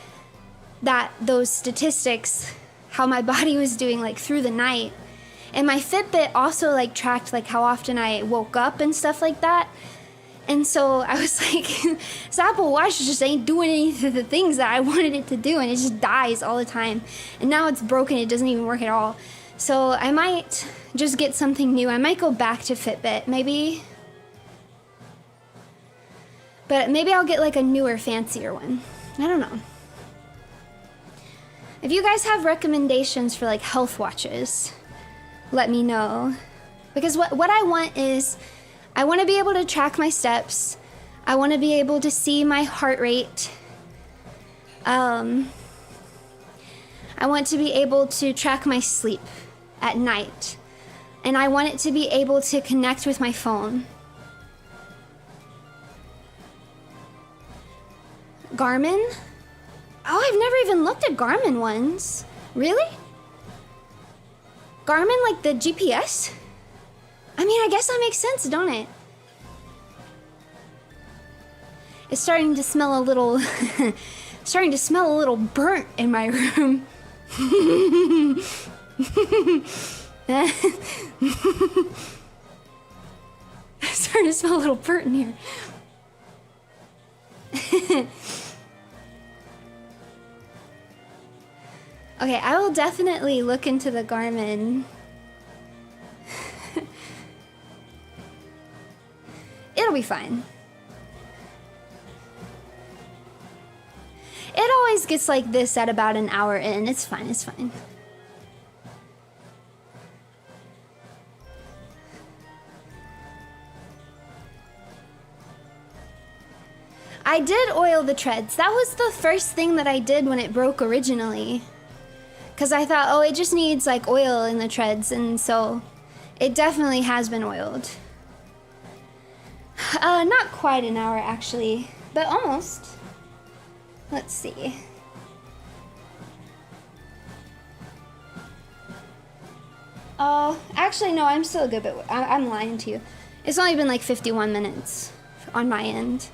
that those statistics, how my body was doing like through the night. And my Fitbit also like tracked like how often I woke up and stuff like that. And so I was like, this Apple Watch just ain't doing any of the things that I wanted it to do, and it just dies all the time. And now it's broken, it doesn't even work at all. So I might just get something new. I might go back to Fitbit, maybe. But maybe I'll get like a newer, fancier one. I don't know. If you guys have recommendations for like health watches, let me know. Because what I want is, I want to be able to track my steps. I want to be able to see my heart rate. I want to be able to track my sleep at night. And I want it to be able to connect with my phone. Garmin? Oh, I've never even looked at Garmin ones. Really? Garmin, like the GPS? I mean, I guess that makes sense, don't it? It's starting to smell a little, burnt in my room. It's starting to smell a little burnt in here. Okay, I will definitely look into the Garmin. It'll be fine. It always gets like this at about an hour in. It's fine, it's fine. I did oil the treads. That was the first thing that I did when it broke originally. Because I thought, oh, it just needs like oil in the treads, and so it definitely has been oiled. Not quite an hour actually, but almost. Let's see. Actually no, I'm still a good bit. I'm lying to you. It's only been like 51 minutes on my end.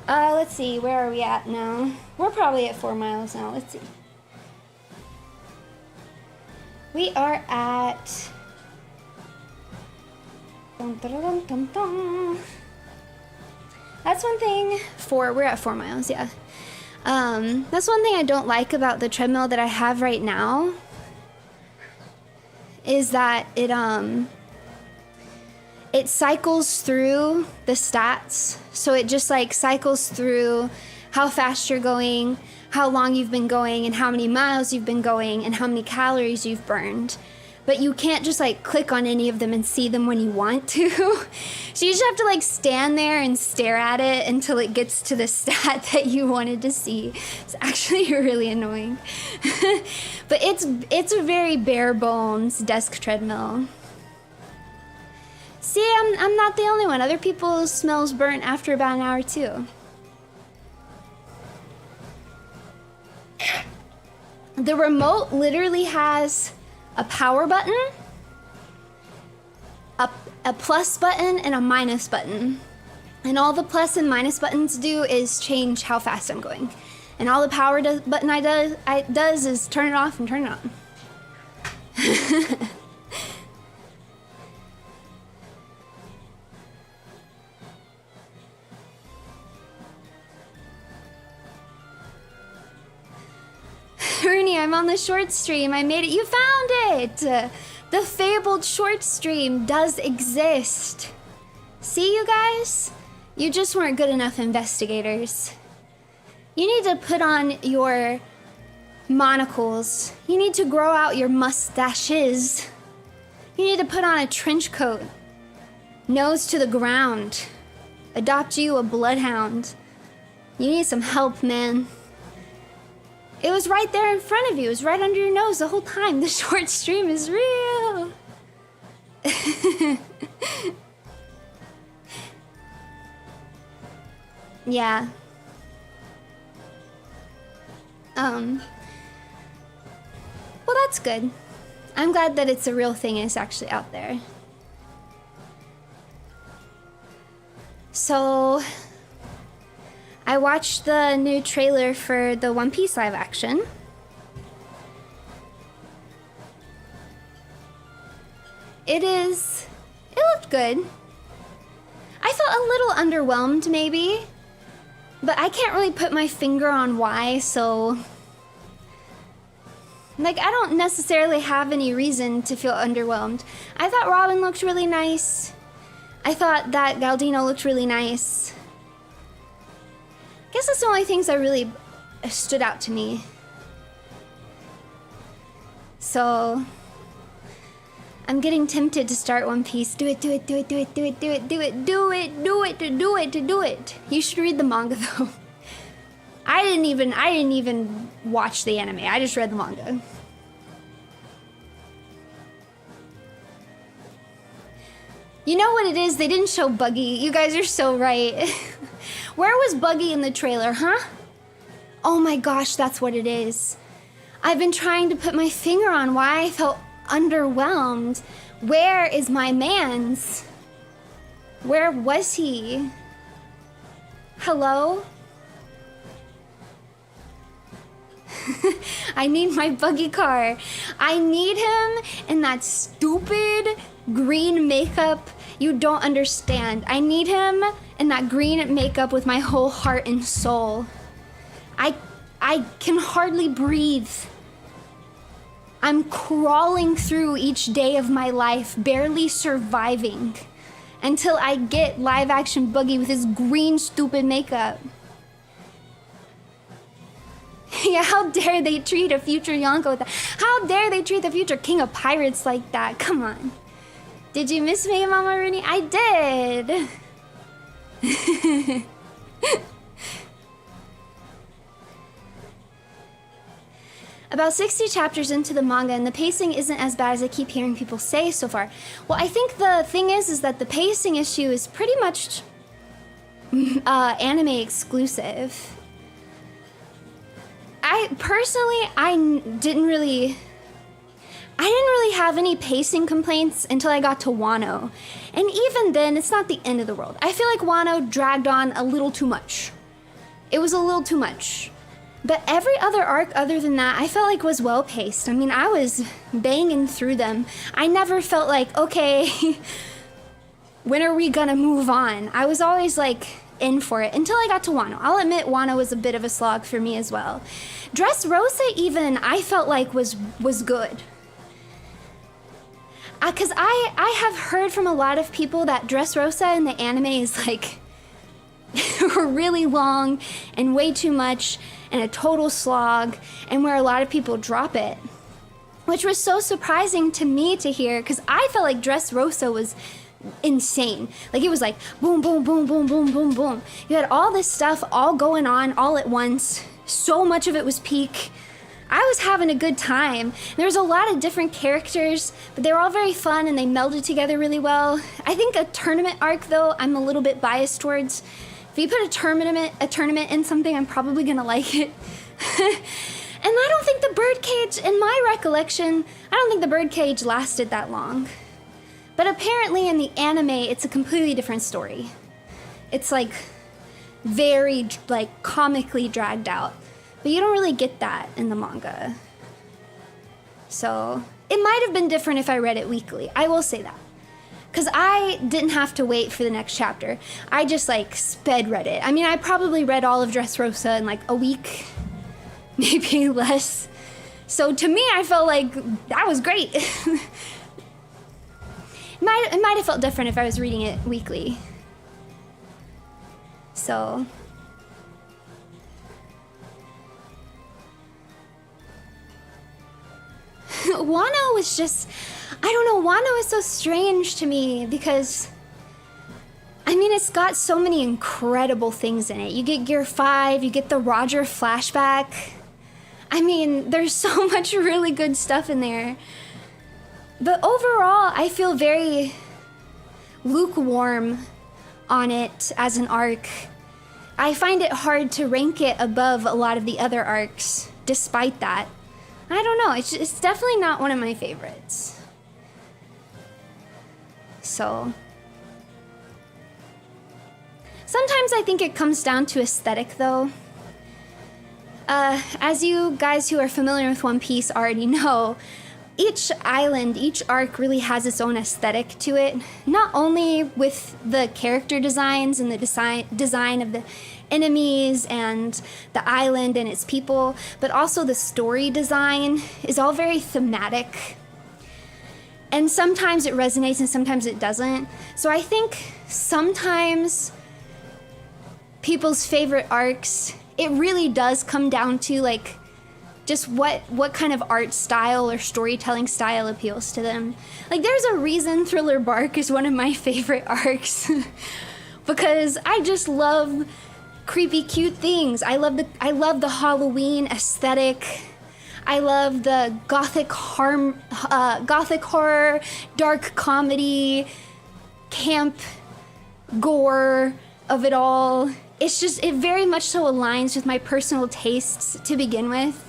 Let's see, where are we at now? We're probably at 4 miles now. Let's see. We are at... That's one thing we're at 4 miles, yeah. That's one thing I don't like about the treadmill that I have right now, is that it cycles through the stats. So it just like cycles through how fast you're going, how long you've been going, and how many miles you've been going, and how many calories you've burned. But you can't just like click on any of them and see them when you want to. So you just have to like stand there and stare at it until it gets to the stat that you wanted to see. It's actually really annoying. But it's a very bare bones desk treadmill. See, I'm not the only one. Other people's smells burnt after about an hour too. The remote literally has a power button, a plus button, and a minus button. And all the plus and minus buttons do is change how fast I'm going. And all the power button does is turn it off and turn it on. Runie, I'm on the short stream. I made it. You found it! The fabled short stream does exist. See, you guys? You just weren't good enough investigators. You need to put on your monocles. You need to grow out your mustaches. You need to put on a trench coat. Nose to the ground. Adopt you a bloodhound. You need some help, man. It was right there in front of you. It was right under your nose the whole time. The short stream is real. Yeah. Well, that's good. I'm glad that it's a real thing and it's actually out there. So I watched the new trailer for the One Piece live action. It looked good. I felt a little underwhelmed maybe, but I can't really put my finger on why, so like I don't necessarily have any reason to feel underwhelmed. I thought Robin looked really nice. I thought that Galdino looked really nice. I guess that's the only things that really stood out to me. So I'm getting tempted to start One Piece. Do it, do it, do it, do it, do it, do it, do it, do it, do it, do it, do it. You should read the manga though. I didn't even watch the anime. I just read the manga. You know what it is? They didn't show Buggy. You guys are so right. Where was Buggy in the trailer, huh? Oh my gosh, that's what it is. I've been trying to put my finger on why I felt underwhelmed. Where is my mans? Where was he? Hello? I need my Buggy car. I need him in that stupid green makeup. You don't understand. I need him in that green makeup with my whole heart and soul. I can hardly breathe. I'm crawling through each day of my life, barely surviving, until I get live action Buggy with his green stupid makeup. Yeah, how dare they treat a future Yonko with that? How dare they treat the future King of Pirates like that? Come on. Did you miss me, Mama Runie? I did. About 60 chapters into the manga, and the pacing isn't as bad as I keep hearing people say so far. Well, I think the thing is that the pacing issue is pretty much anime exclusive. I didn't really have any pacing complaints until I got to Wano. And even then, it's not the end of the world. I feel like Wano dragged on a little too much. It was a little too much. But every other arc other than that, I felt like was well paced. I mean, I was banging through them. I never felt like, okay, when are we gonna move on? I was always like in for it until I got to Wano. I'll admit Wano was a bit of a slog for me as well. Dressrosa even, I felt like was good. Because I have heard from a lot of people that Dressrosa in the anime is like really long and way too much and a total slog, and where a lot of people drop it. Which was so surprising to me to hear, because I felt like Dressrosa was insane. Like, it was like boom, boom, boom, boom, boom, boom, boom. You had all this stuff all going on all at once. So much of it was peak. I was having a good time. There was a lot of different characters, but they were all very fun and they melded together really well. I think a tournament arc, though, I'm a little bit biased towards. If you put a tournament in something, I'm probably gonna like it. And I don't think the birdcage, in my recollection, I don't think the birdcage lasted that long. But apparently in the anime, it's a completely different story. It's like very like comically dragged out. But you don't really get that in the manga. So it might have been different if I read it weekly. I will say that. Because I didn't have to wait for the next chapter. I just like sped read it. I mean, I probably read all of Dressrosa in like a week, maybe less. So to me, I felt like that was great. It might have felt different if I was reading it weekly. So Wano was just, I don't know, Wano is so strange to me because, I mean, it's got so many incredible things in it. You get Gear 5, you get the Roger flashback. I mean, there's so much really good stuff in there. But overall, I feel very lukewarm on it as an arc. I find it hard to rank it above a lot of the other arcs, despite that. I don't know, it's definitely not one of my favorites. So sometimes I think it comes down to aesthetic, though. As you guys who are familiar with One Piece already know, each island, each arc really has its own aesthetic to it. Not only with the character designs and the design of the enemies and the island and its people, but also the story design is all very thematic. And sometimes it resonates and sometimes it doesn't. So I think sometimes people's favorite arcs, it really does come down to like just what kind of art style or storytelling style appeals to them. Like, there's a reason Thriller Bark is one of my favorite arcs because I just love creepy, cute things. I love the Halloween aesthetic. I love the gothic horror, dark comedy, camp, gore of it all. It's just, it very much so aligns with my personal tastes to begin with.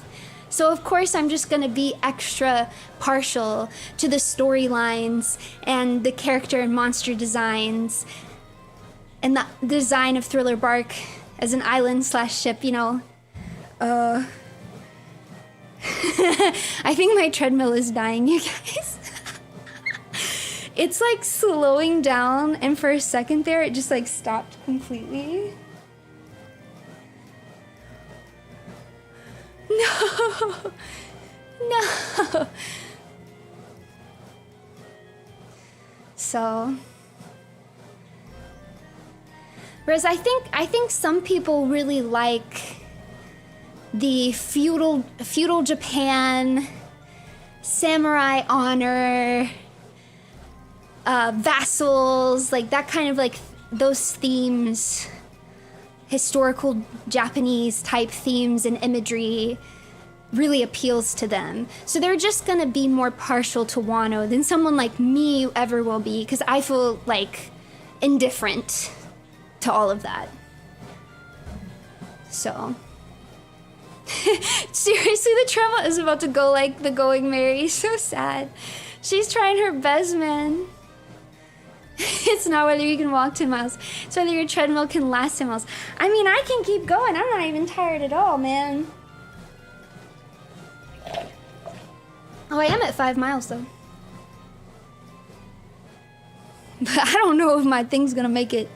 So of course I'm just gonna be extra partial to the storylines and the character and monster designs and the design of Thriller Bark as an island/ship, you know. I think my treadmill is dying, you guys. It's like slowing down, and for a second there it just like stopped completely. No, no. So, whereas I think some people really like the feudal Japan, samurai honor, vassals, like that kind of like those themes. Historical Japanese type themes and imagery really appeals to them. So they're just gonna be more partial to Wano than someone like me ever will be, because I feel like indifferent to all of that. So seriously, the Trema is about to go like the Going Merry. So sad. She's trying her best, man. It's not whether you can walk 10 miles. It's whether your treadmill can last 10 miles. I mean, I can keep going. I'm not even tired at all, man. Oh, I am at 5 miles, though. But I don't know if my thing's gonna make it.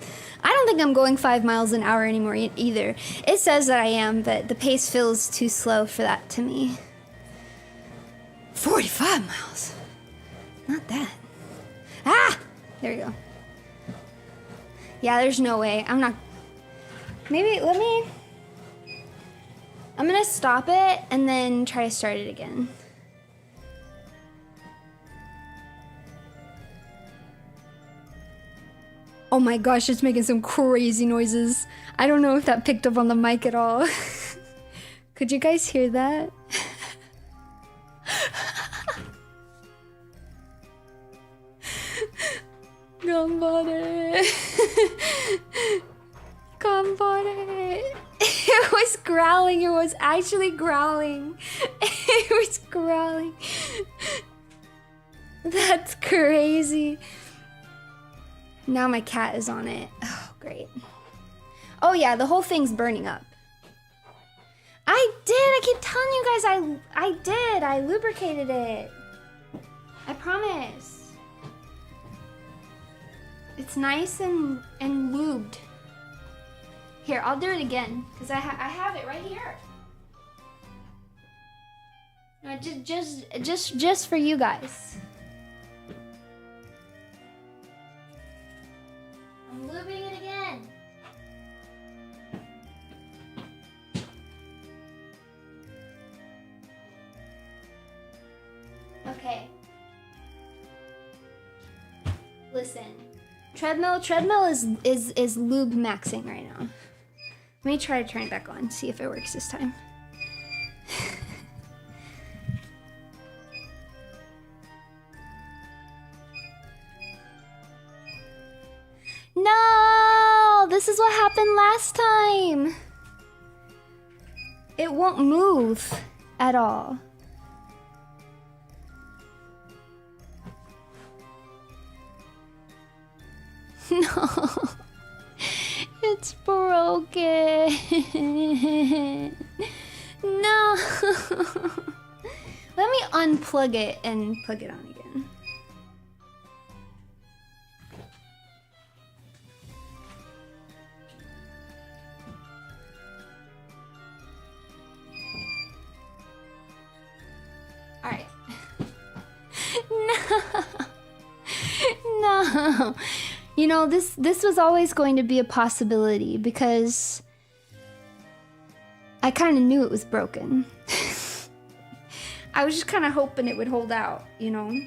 I don't think I'm going 5 miles an hour anymore either. It says that I am, but the pace feels too slow for that to me. 45 miles. Not that. Ah! There we go. Yeah, there's no way. I'm not... Maybe, let me... I'm gonna stop it and then try to start it again. Oh my gosh, it's making some crazy noises. I don't know if that picked up on the mic at all. Could you guys hear that? Ganbare. Ganbare. It was growling. It was actually growling. It was growling. That's crazy. Now my cat is on it. Oh, great. Oh yeah, the whole thing's burning up. I did. I keep telling you guys I did. I lubricated it. I promise. It's nice and lubed. Here, I'll do it again because I have it right here. No, just for you guys. I'm lubing it again. Okay. Listen. Treadmill is lube maxing right now. Let me try to turn it back on, see if it works this time. No! This is what happened last time! It won't move at all. No. It's broken. No. Let me unplug it and plug it on again. All right. No. No. You know, this was always going to be a possibility because I kind of knew it was broken. I was just kind of hoping it would hold out, you know.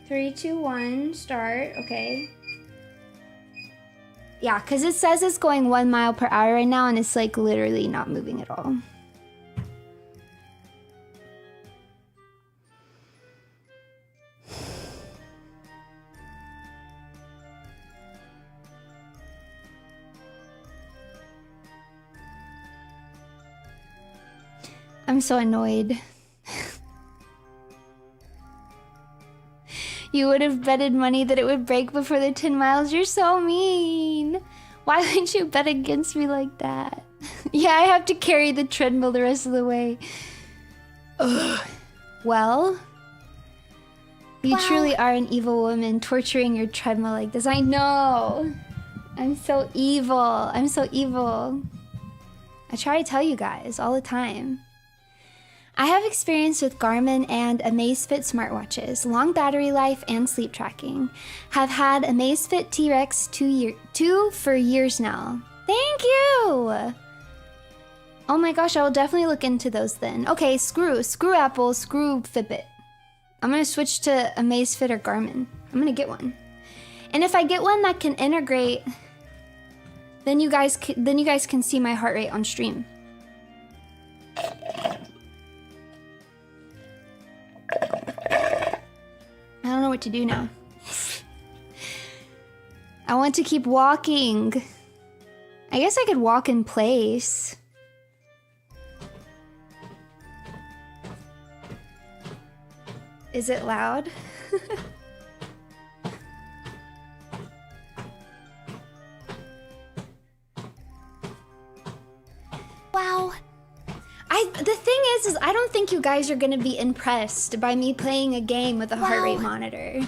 3, 2, 1, start. Okay. Yeah, because it says it's going 1 mile per hour right now and it's like literally not moving at all. I'm so annoyed. You would have betted money that it would break before the 10 miles. You're so mean. Why would you bet against me like that? Yeah, I have to carry the treadmill the rest of the way. Ugh. Well, you truly are an evil woman torturing your treadmill like this. I know. I'm so evil. I'm so evil. I try to tell you guys all the time. I have experience with Garmin and Amazfit smartwatches, long battery life, and sleep tracking. Have had Amazfit T-Rex 2 for years now. Thank you! Oh my gosh, I will definitely look into those then. Okay, screw Apple, screw Fitbit. I'm gonna switch to Amazfit or Garmin. I'm gonna get one. And if I get one that can integrate, then you guys can see my heart rate on stream. I don't know what to do now. I want to keep walking. I guess I could walk in place. Is it loud? Wow. The thing is I don't think you guys are gonna be impressed by me playing a game with a heart rate monitor.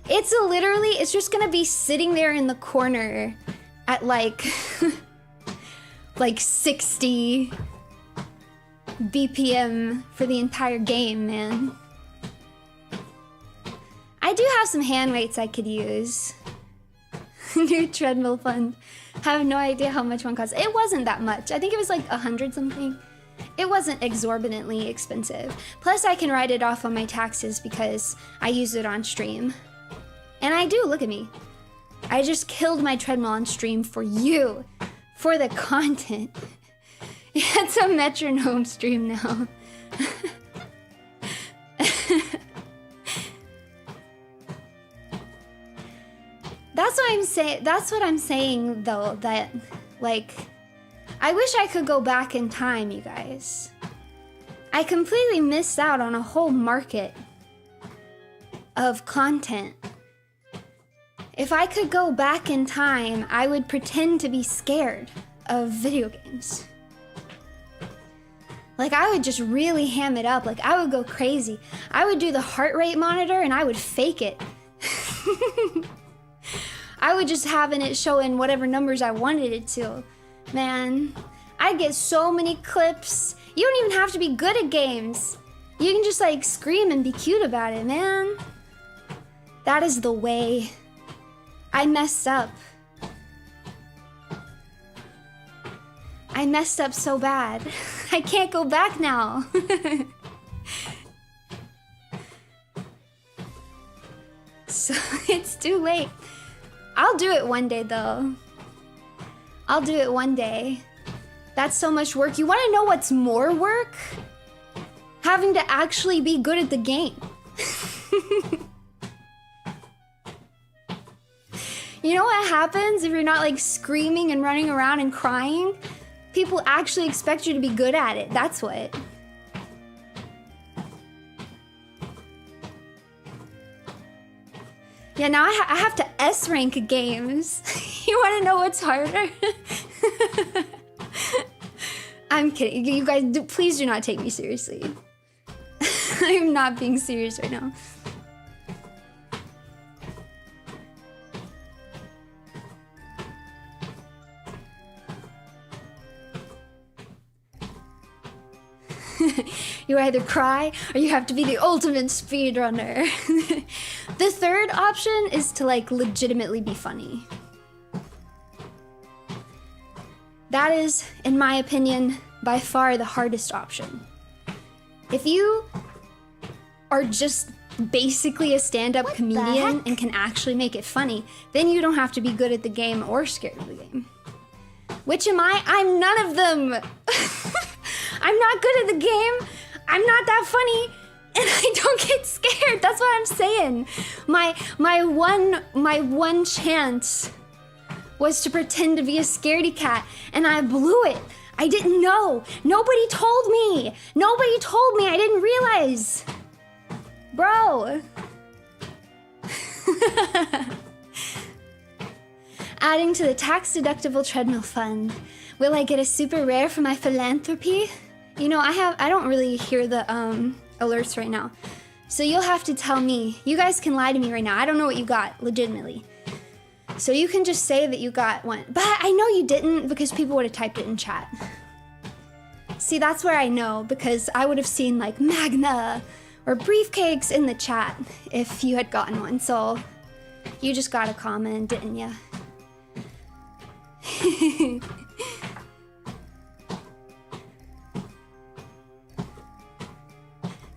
It It's just gonna be sitting there in the corner at like, like 60 BPM for the entire game, man. I do have some hand weights I could use. New treadmill fund. I have no idea how much one costs. It wasn't that much. I think it was like 100 something. It wasn't exorbitantly expensive. Plus I can write it off on my taxes because I use it on stream. And I do, look at me. I just killed my treadmill on stream for you. For the content. It's a metronome stream now. That's what I'm saying though, that like I wish I could go back in time, you guys. I completely missed out on a whole market of content. If I could go back in time, I would pretend to be scared of video games. Like, I would just really ham it up. Like, I would go crazy. I would do the heart rate monitor and I would fake it. I would just having it showing whatever numbers I wanted it to. Man, I get so many clips. You don't even have to be good at games. You can just like scream and be cute about it, man. That is the way. I messed up. I messed up so bad. I can't go back now. So it's too late. I'll do it one day though. I'll do it one day. That's so much work. You want to know what's more work? Having to actually be good at the game. You know what happens if you're not like screaming and running around and crying? People actually expect you to be good at it. That's what. Yeah, now I have to S rank games. You want to know what's harder? I'm kidding. You guys, please do not take me seriously. I'm not being serious right now. You either cry or you have to be the ultimate speedrunner. The third option is to like legitimately be funny. That is, in my opinion, by far the hardest option. If you are just basically a stand-up comedian and can actually make it funny, then you don't have to be good at the game or scared of the game. Which am I? I'm none of them. I'm not good at the game. I'm not that funny, and I don't get scared. That's what I'm saying. My one chance was to pretend to be a scaredy cat, and I blew it. I didn't know. Nobody told me. Nobody told me. I didn't realize. Bro. Adding to the tax-deductible treadmill fund. Will I get a super rare for my philanthropy? You know, I don't really hear the alerts right now. So you'll have to tell me. You guys can lie to me right now. I don't know what you got, legitimately. So you can just say that you got one. But I know you didn't because people would have typed it in chat. See, that's where I know, because I would have seen like Magna or briefcakes in the chat if you had gotten one. So you just got a comment, didn't ya?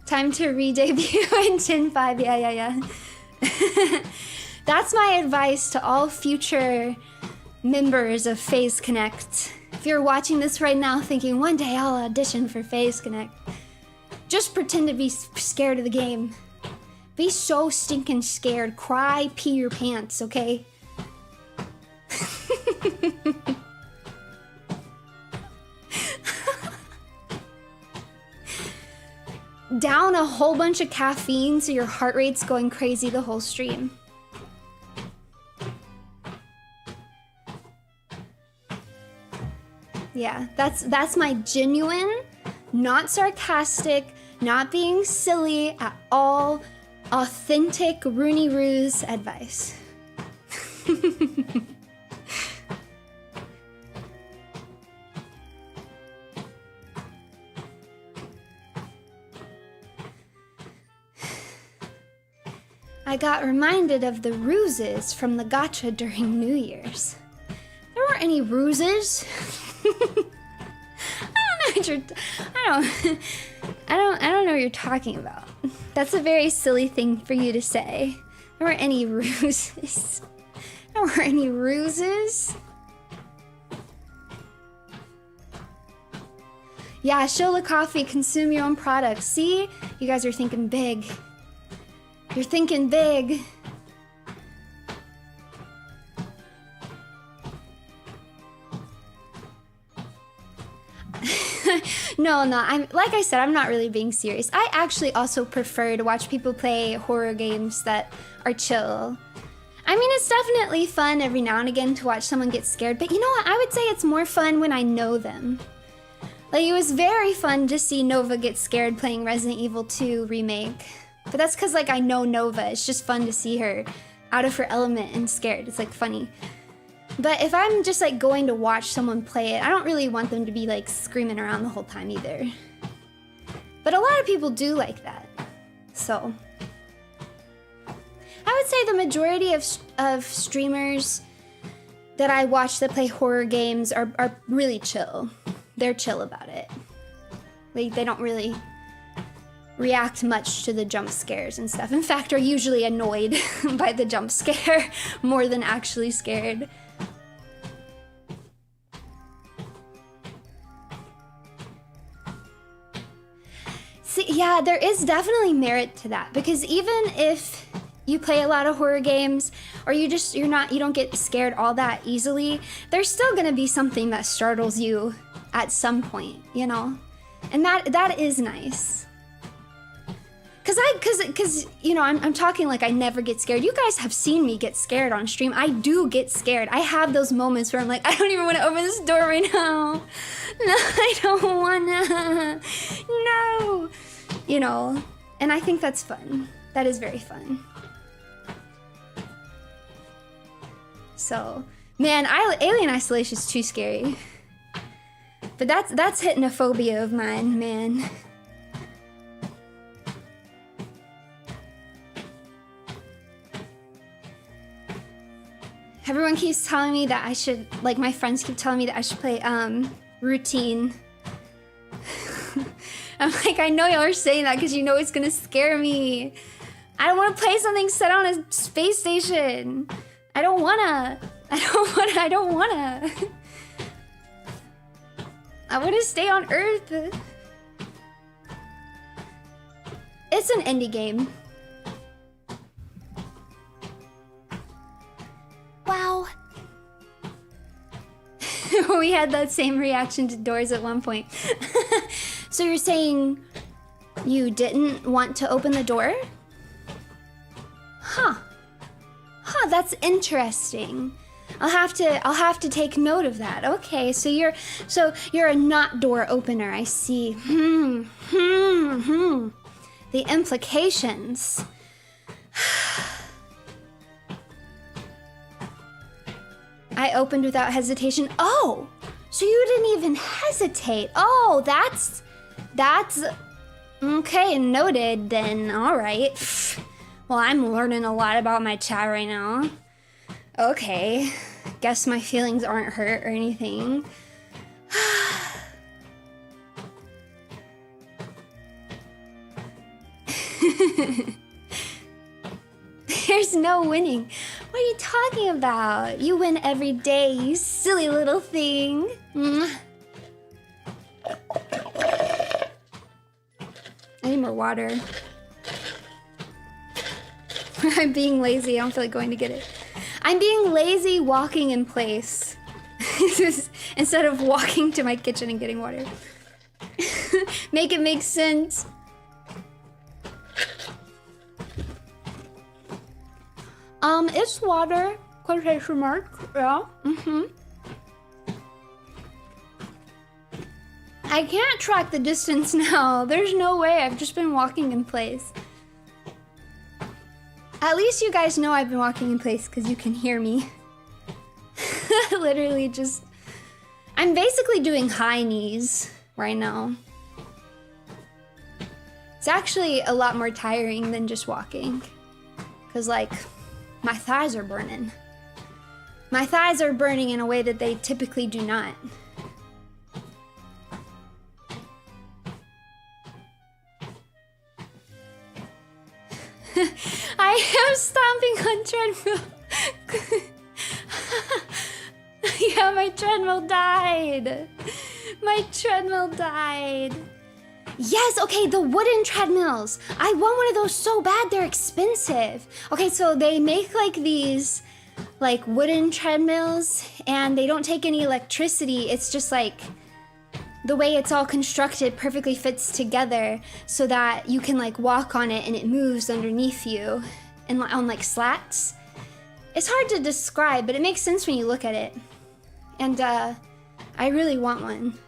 Time to re-debut in Gen 5. Yeah. That's my advice to all future members of FaZe Connect. If you're watching this right now thinking, one day I'll audition for FaZe Connect, just pretend to be scared of the game. Be so stinking scared. Cry, pee your pants, okay? Down a whole bunch of caffeine so your heart rate's going crazy the whole stream. Yeah, that's my genuine, not sarcastic, not being silly at all, Authentic Runie Ruse advice. I got reminded of the ruses from the gacha during New Year's. There weren't any ruses. I don't know what you're talking about. That's a very silly thing for you to say. There weren't any ruses. There weren't any ruses. Yeah, Shola Coffee, consume your own products. See? You guys are thinking big. You're thinking big. No, like I said, I'm not really being serious. I actually also prefer to watch people play horror games that are chill. I mean, it's definitely fun every now and again to watch someone get scared, but you know what? I would say it's more fun when I know them. Like, it was very fun to see Nova get scared playing Resident Evil 2 Remake. But that's because, like, I know Nova. It's just fun to see her out of her element and scared. It's, like, funny. But if I'm just, like, going to watch someone play it, I don't really want them to be, like, screaming around the whole time either. But a lot of people do like that. So I would say the majority of streamers that I watch that play horror games are really chill. They're chill about it. Like, they don't really react much to the jump scares and stuff. In fact, are usually annoyed by the jump scare more than actually scared. See, yeah, there is definitely merit to that, because even if you play a lot of horror games or you don't get scared all that easily, there's still gonna be something that startles you at some point, you know? And that is nice. Cause you know, I'm talking like I never get scared. You guys have seen me get scared on stream. I do get scared. I have those moments where I'm like, I don't even want to open this door right now. No, I don't wanna. No. You know, and I think that's fun. That is very fun. So, man, Alien Isolation is too scary. But that's hitting a phobia of mine, man. Everyone keeps telling me that I should, like, my friends keep telling me that I should play Routine. I'm like, I know y'all are saying that because you know it's gonna scare me. I don't want to play something set on a space station. I don't wanna. I want to stay on Earth. It's an indie game. Wow. We had that same reaction to doors at one point. So you're saying you didn't want to open the door? Huh. Huh, that's interesting. I'll have to take note of that. Okay, so you're a not door opener, I see. The implications. I opened without hesitation. Oh, so you didn't even hesitate. Oh, that's okay, noted then. All right. Well, I'm learning a lot about my chat right now. Okay, guess my feelings aren't hurt or anything. There's no winning. What are you talking about? You win every day, you silly little thing. I need more water. I'm being lazy. I don't feel like going to get it. I'm being lazy walking in place. Instead of walking to my kitchen and getting water. Make it make sense. It's water. Quotation mark. Yeah. I can't track the distance now. There's no way. I've just been walking in place. At least you guys know I've been walking in place because you can hear me. Literally just... I'm basically doing high knees right now. It's actually a lot more tiring than just walking. Because, like, my thighs are burning. My thighs are burning in a way that they typically do not. I am stomping on treadmill. Yeah, my treadmill died. My treadmill died. Yes, okay, the wooden treadmills. I want one of those so bad, they're expensive. Okay, so they make like these like wooden treadmills and they don't take any electricity. It's just like the way it's all constructed perfectly fits together so that you can like walk on it and it moves underneath you and on like slats. It's hard to describe, but it makes sense when you look at it. And I really want one.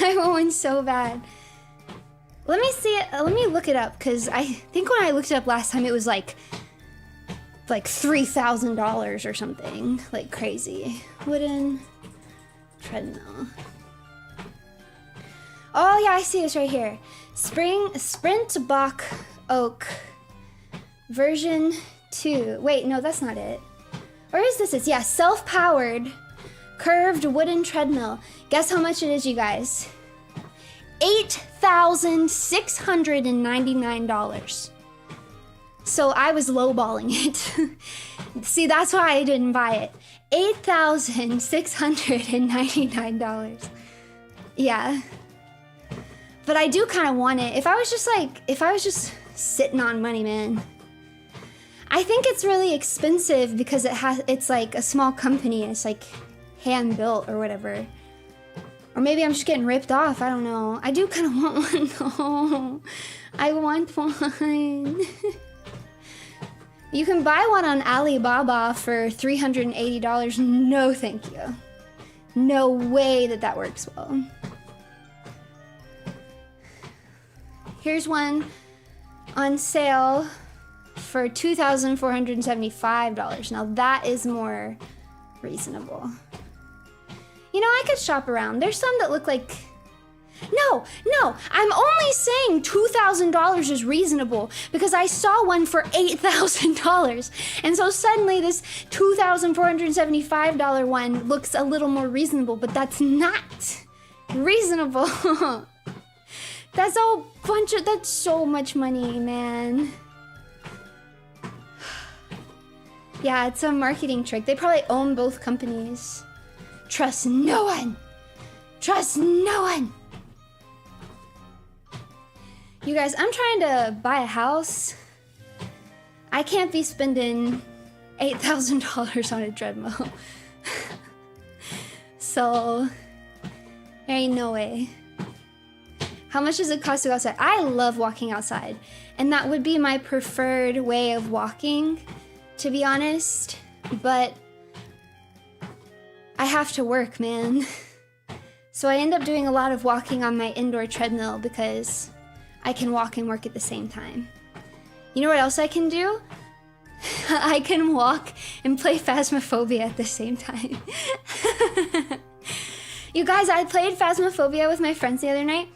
I want one so bad. Let me see it. Let me look it up because I think when I looked it up last time, it was like $3,000 or something, like crazy. Wooden treadmill. Oh yeah, I see this right here. Sprint Bach Oak version 2. Wait, no, that's not it. Or is this it? Yeah, self-powered curved wooden treadmill. Guess how much it is, you guys? $8,699. So I was lowballing it. See, that's why I didn't buy it. $8,699. Yeah. But I do kind of want it. If I was just sitting on money, man. I think it's really expensive because it's like a small company. It's like hand built or whatever. Or maybe I'm just getting ripped off. I don't know. I do kind of want one though. I want one. You can buy one on Alibaba for $380. No, thank you. No way that works well. Here's one on sale for $2,475. Now that is more reasonable. You know, I could shop around. There's some that look like... No, I'm only saying $2,000 is reasonable because I saw one for $8,000. And so suddenly this $2,475 one looks a little more reasonable, but that's not reasonable. That's so much money, man. Yeah, it's a marketing trick. They probably own both companies. Trust no one. Trust no one. You guys, I'm trying to buy a house. I can't be spending $8,000 on a treadmill. So, there ain't no way. How much does it cost to go outside? I love walking outside. And that would be my preferred way of walking, to be honest. But I have to work, man. So I end up doing a lot of walking on my indoor treadmill because I can walk and work at the same time. You know what else I can do? I can walk and play Phasmophobia at the same time. You guys, I played Phasmophobia with my friends the other night,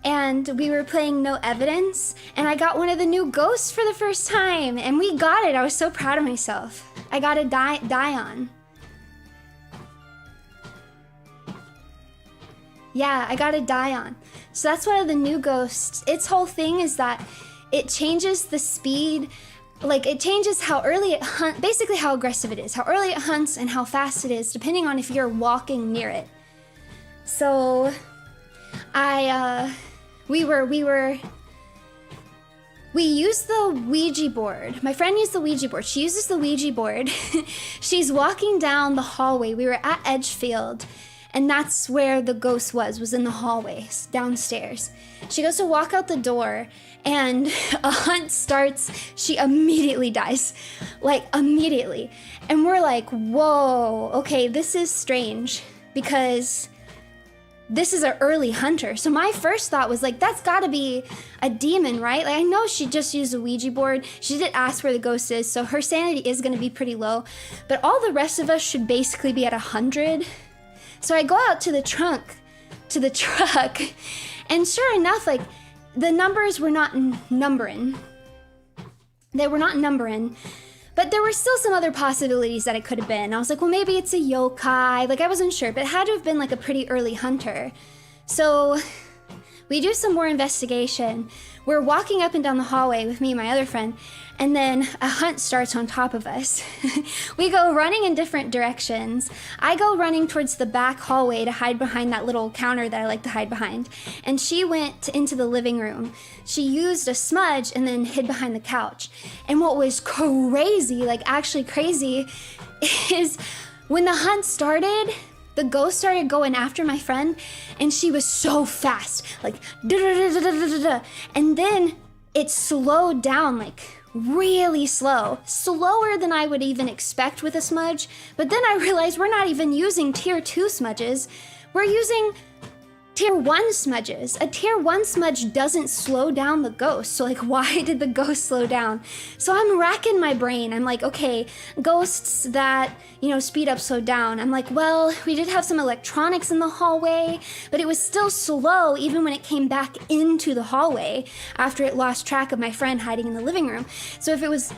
and we were playing No Evidence, and I got one of the new ghosts for the first time, and we got it. I was so proud of myself. I got a Dion. Yeah, I got a Dion. So that's one of the new ghosts. Its whole thing is that it changes the speed, like it changes how early it hunts, basically how aggressive it is, how early it hunts and how fast it is, depending on if you're walking near it. So we used the Ouija board. My friend used the Ouija board. She uses the Ouija board. She's walking down the hallway. We were at Edgefield, and that's where the ghost was in the hallway, downstairs. She goes to walk out the door, and a hunt starts. She immediately dies, like immediately. And we're like, whoa, okay, this is strange, because this is an early hunter. So my first thought was like, that's gotta be a demon, right? Like I know she just used a Ouija board. She did ask where the ghost is, so her sanity is gonna be pretty low. But all the rest of us should basically be at 100. So I go out to the truck, and sure enough, like the numbers were not numbering. They were not numbering. But there were still some other possibilities that it could have been. I was like, well, maybe it's a yokai. Like, I wasn't sure, but it had to have been like a pretty early hunter. So we do some more investigation. We're walking up and down the hallway with me and my other friend, and then a hunt starts on top of us. We go running in different directions. I go running towards the back hallway to hide behind that little counter that I like to hide behind. And she went into the living room. She used a smudge and then hid behind the couch. And what was crazy, like actually crazy, is when the hunt started, the ghost started going after my friend, and she was so fast, like da-da-da-da-da-da-da. And then it slowed down, like really slow, slower than I would even expect with a smudge. But then I realized we're not even using tier 2 smudges, we're using tier 1 smudges. A tier 1 smudge doesn't slow down the ghost, so like why did the ghost slow down? So I'm racking my brain. I'm like, okay, ghosts that, you know, speed up, slow down. I'm like, well, we did have some electronics in the hallway, but it was still slow even when it came back into the hallway after it lost track of my friend hiding in the living room. So if it was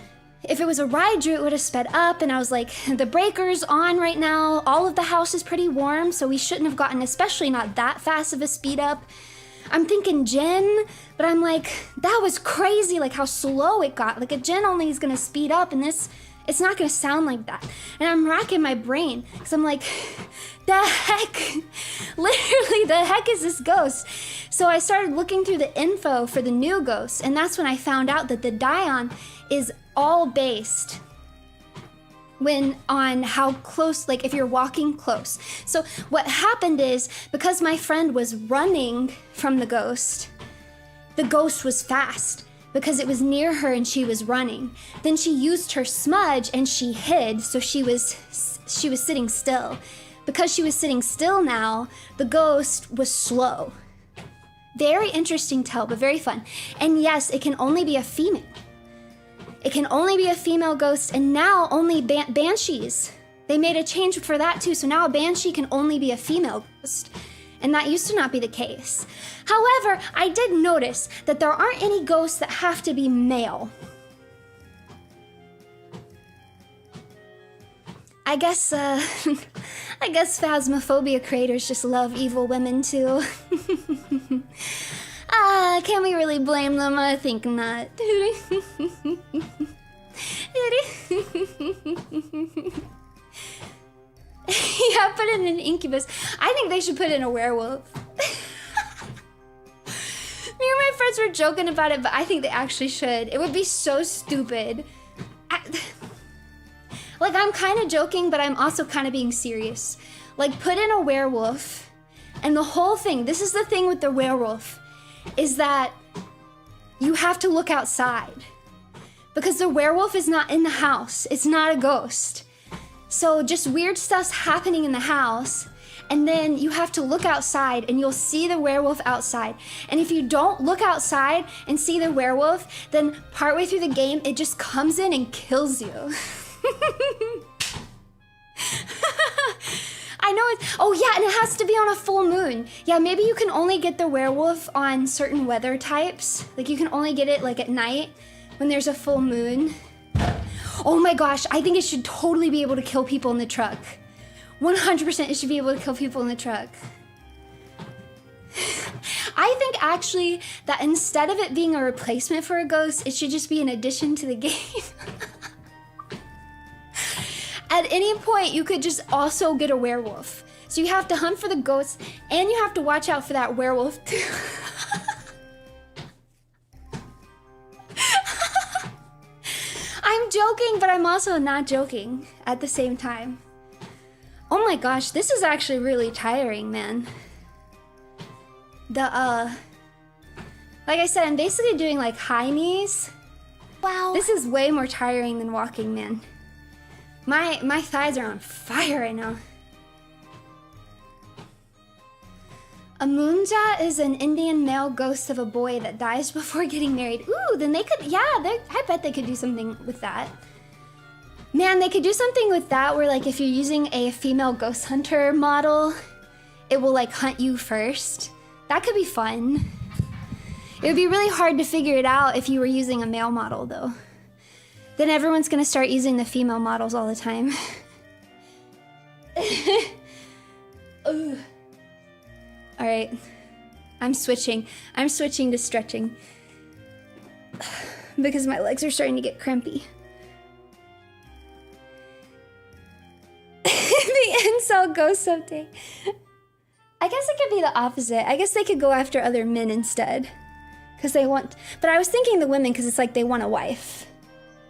a Raiju, it would have sped up, and I was like, the breaker's on right now, all of the house is pretty warm, so we shouldn't have gotten, especially not that fast of a speed up. I'm thinking Jin, but I'm like, that was crazy, like how slow it got. Like a Jin only is gonna speed up, and this, it's not gonna sound like that. And I'm racking my brain, because I'm like, the heck, literally the heck is this ghost? So I started looking through the info for the new ghost, and that's when I found out that the Dion is all based on how close, like if you're walking close. So what happened is, because my friend was running from the ghost was fast because it was near her and she was running. Then she used her smudge and she hid, so she was sitting still. Because she was sitting still now, the ghost was slow. Very interesting tale, but very fun. And yes, it can only be a female. It can only be a female ghost, and now only banshees. They made a change for that too, so now a banshee can only be a female ghost. And that used to not be the case. However, I did notice that there aren't any ghosts that have to be male. I guess Phasmophobia creators just love evil women too. Can we really blame them? I think not. Yeah, put in an incubus. I think they should put in a werewolf. Me and my friends were joking about it, but I think they actually should. It would be so stupid. Like, I'm kind of joking, but I'm also kind of being serious. Like, put in a werewolf, and the whole thing, this is the thing with the werewolf, is that you have to look outside. Because the werewolf is not in the house. It's not a ghost. So just weird stuff's happening in the house, and then you have to look outside and you'll see the werewolf outside. And if you don't look outside and see the werewolf, then partway through the game, it just comes in and kills you. I know it's, oh yeah, and it has to be on a full moon. Yeah, maybe you can only get the werewolf on certain weather types. Like you can only get it like at night when there's a full moon. Oh my gosh, I think it should totally be able to kill people in the truck. 100% it should be able to kill people in the truck. I think actually that instead of it being a replacement for a ghost, it should just be an addition to the game. At any point, you could just also get a werewolf. So you have to hunt for the ghosts, and you have to watch out for that werewolf too. I'm joking, but I'm also not joking at the same time. Oh my gosh, this is actually really tiring, man. Like I said, I'm basically doing like high knees. Wow. This is way more tiring than walking, man. My thighs are on fire right now. A moonja is an Indian male ghost of a boy that dies before getting married. Ooh, then they could, yeah, I bet they could do something with that. Man, they could do something with that where like if you're using a female ghost hunter model, it will like hunt you first. That could be fun. It would be really hard to figure it out if you were using a male model though. Then everyone's gonna start using the female models all the time. All right, I'm switching to stretching because my legs are starting to get crampy. The incel ghost update. I guess it could be the opposite. I guess they could go after other men instead because they want, but I was thinking the women because it's like they want a wife.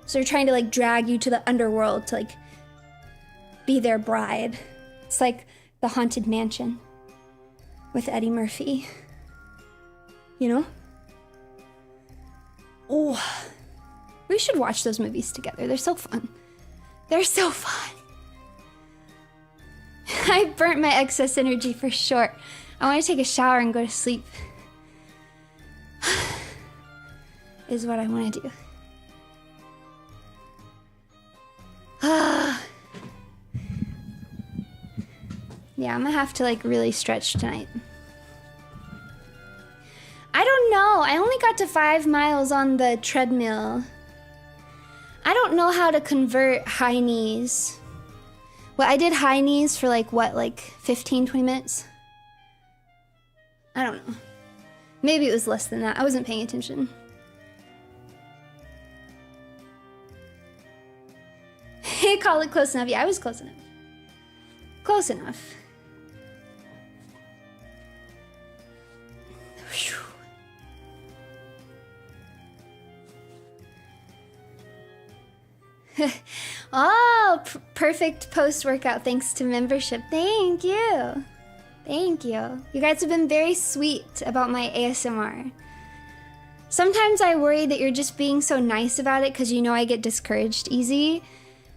So they're trying to like drag you to the underworld to like be their bride. It's like the Haunted Mansion with Eddie Murphy. You know? Oh, we should watch those movies together. They're so fun. They're so fun. I burnt my excess energy for sure. I want to take a shower and go to sleep. Is what I want to do. Yeah, I'm gonna have to like really stretch tonight. I don't know. I only got to 5 miles on the treadmill. I don't know how to convert high knees. Well, I did high knees for like what, like 15, 20 minutes? I don't know. Maybe it was less than that. I wasn't paying attention. Call it close enough. Yeah, I was close enough. Close enough. Oh, perfect post-workout thanks to membership. Thank you. Thank you. You guys have been very sweet about my ASMR. Sometimes I worry that you're just being so nice about it because you know I get discouraged easy.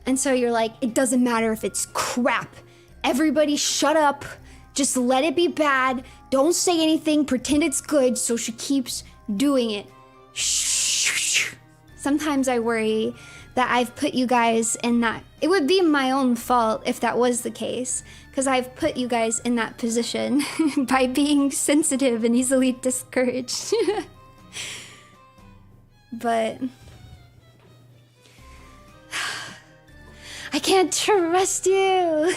And so you're like, it doesn't matter if it's crap. Everybody shut up. Just let it be bad. Don't say anything. Pretend it's good so she keeps doing it. Shh. Sometimes I worry that I've put you guys in that. It would be my own fault if that was the case, because I've put you guys in that position by being sensitive and easily discouraged. But I can't trust you.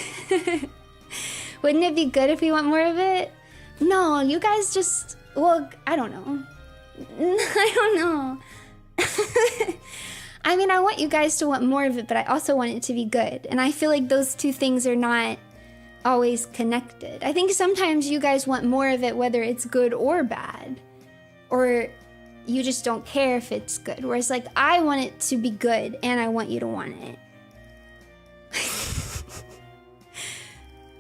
Wouldn't it be good if we want more of it? No, you guys just, well, I don't know. I don't know. I mean, I want you guys to want more of it, but I also want it to be good. And I feel like those two things are not always connected. I think sometimes you guys want more of it, whether it's good or bad. Or you just don't care if it's good. Whereas like, I want it to be good and I want you to want it.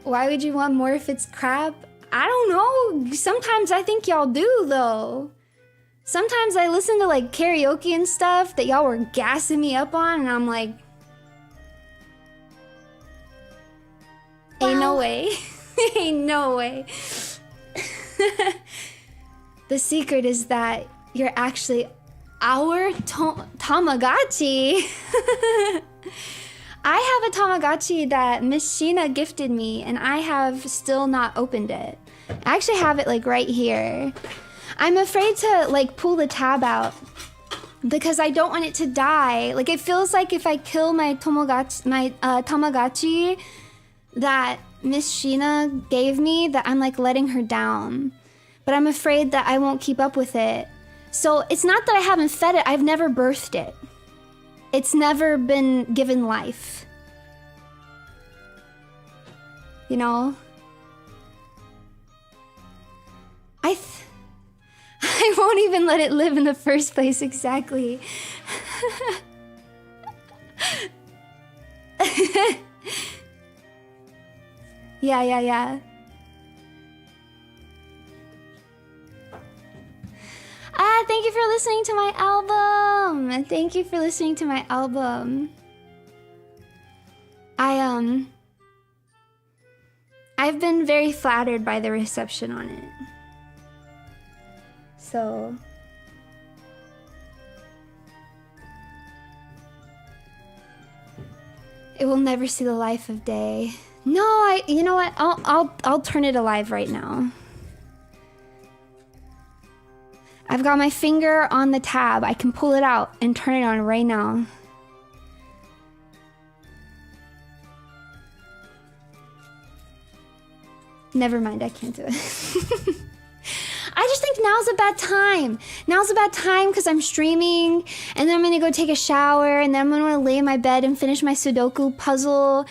Why would you want more if it's crap? I don't know. Sometimes I think y'all do though. Sometimes I listen to like karaoke and stuff that y'all were gassing me up on and I'm like, ain't no way. Ain't no way. The secret is that you're actually our Tamagotchi. I have a Tamagotchi that Miss Sheena gifted me and I have still not opened it. I actually have it like right here. I'm afraid to like pull the tab out because I don't want it to die. Like it feels like if I kill my Tamagotchi that Miss Sheena gave me, that I'm like letting her down. But I'm afraid that I won't keep up with it. So it's not that I haven't fed it, I've never birthed it. It's never been given life. You know? I won't even let it live in the first place, exactly. Yeah. Thank you for listening to my album. Thank you for listening to my I've been very flattered by the reception on it. So... it will never see the life of day. No, you know what? I'll turn it alive right now. I've got my finger on the tab. I can pull it out and turn it on right now. Never mind, I can't do it. I just think now's a bad time. Now's a bad time because I'm streaming, and then I'm gonna go take a shower, and then I'm gonna lay in my bed and finish my Sudoku puzzle,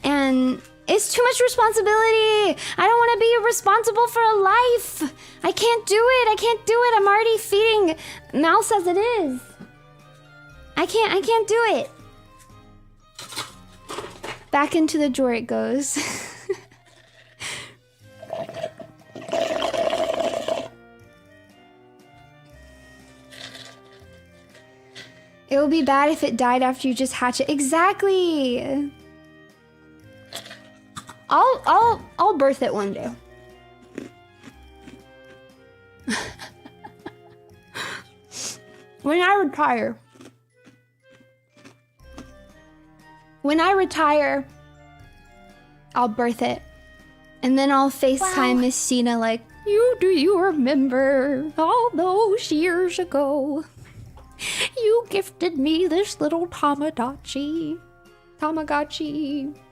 and it's too much responsibility. I don't want to be responsible for a life. I can't do it. I can't do it. I'm already feeding Mouse as it is. I can't do it. Back into the drawer it goes. It would be bad if it died after you just hatch it. Exactly. I'll birth it one day. When I retire, I'll birth it. And then I'll FaceTime Miss Cena like, do you remember all those years ago? You gifted me this little Tamagotchi,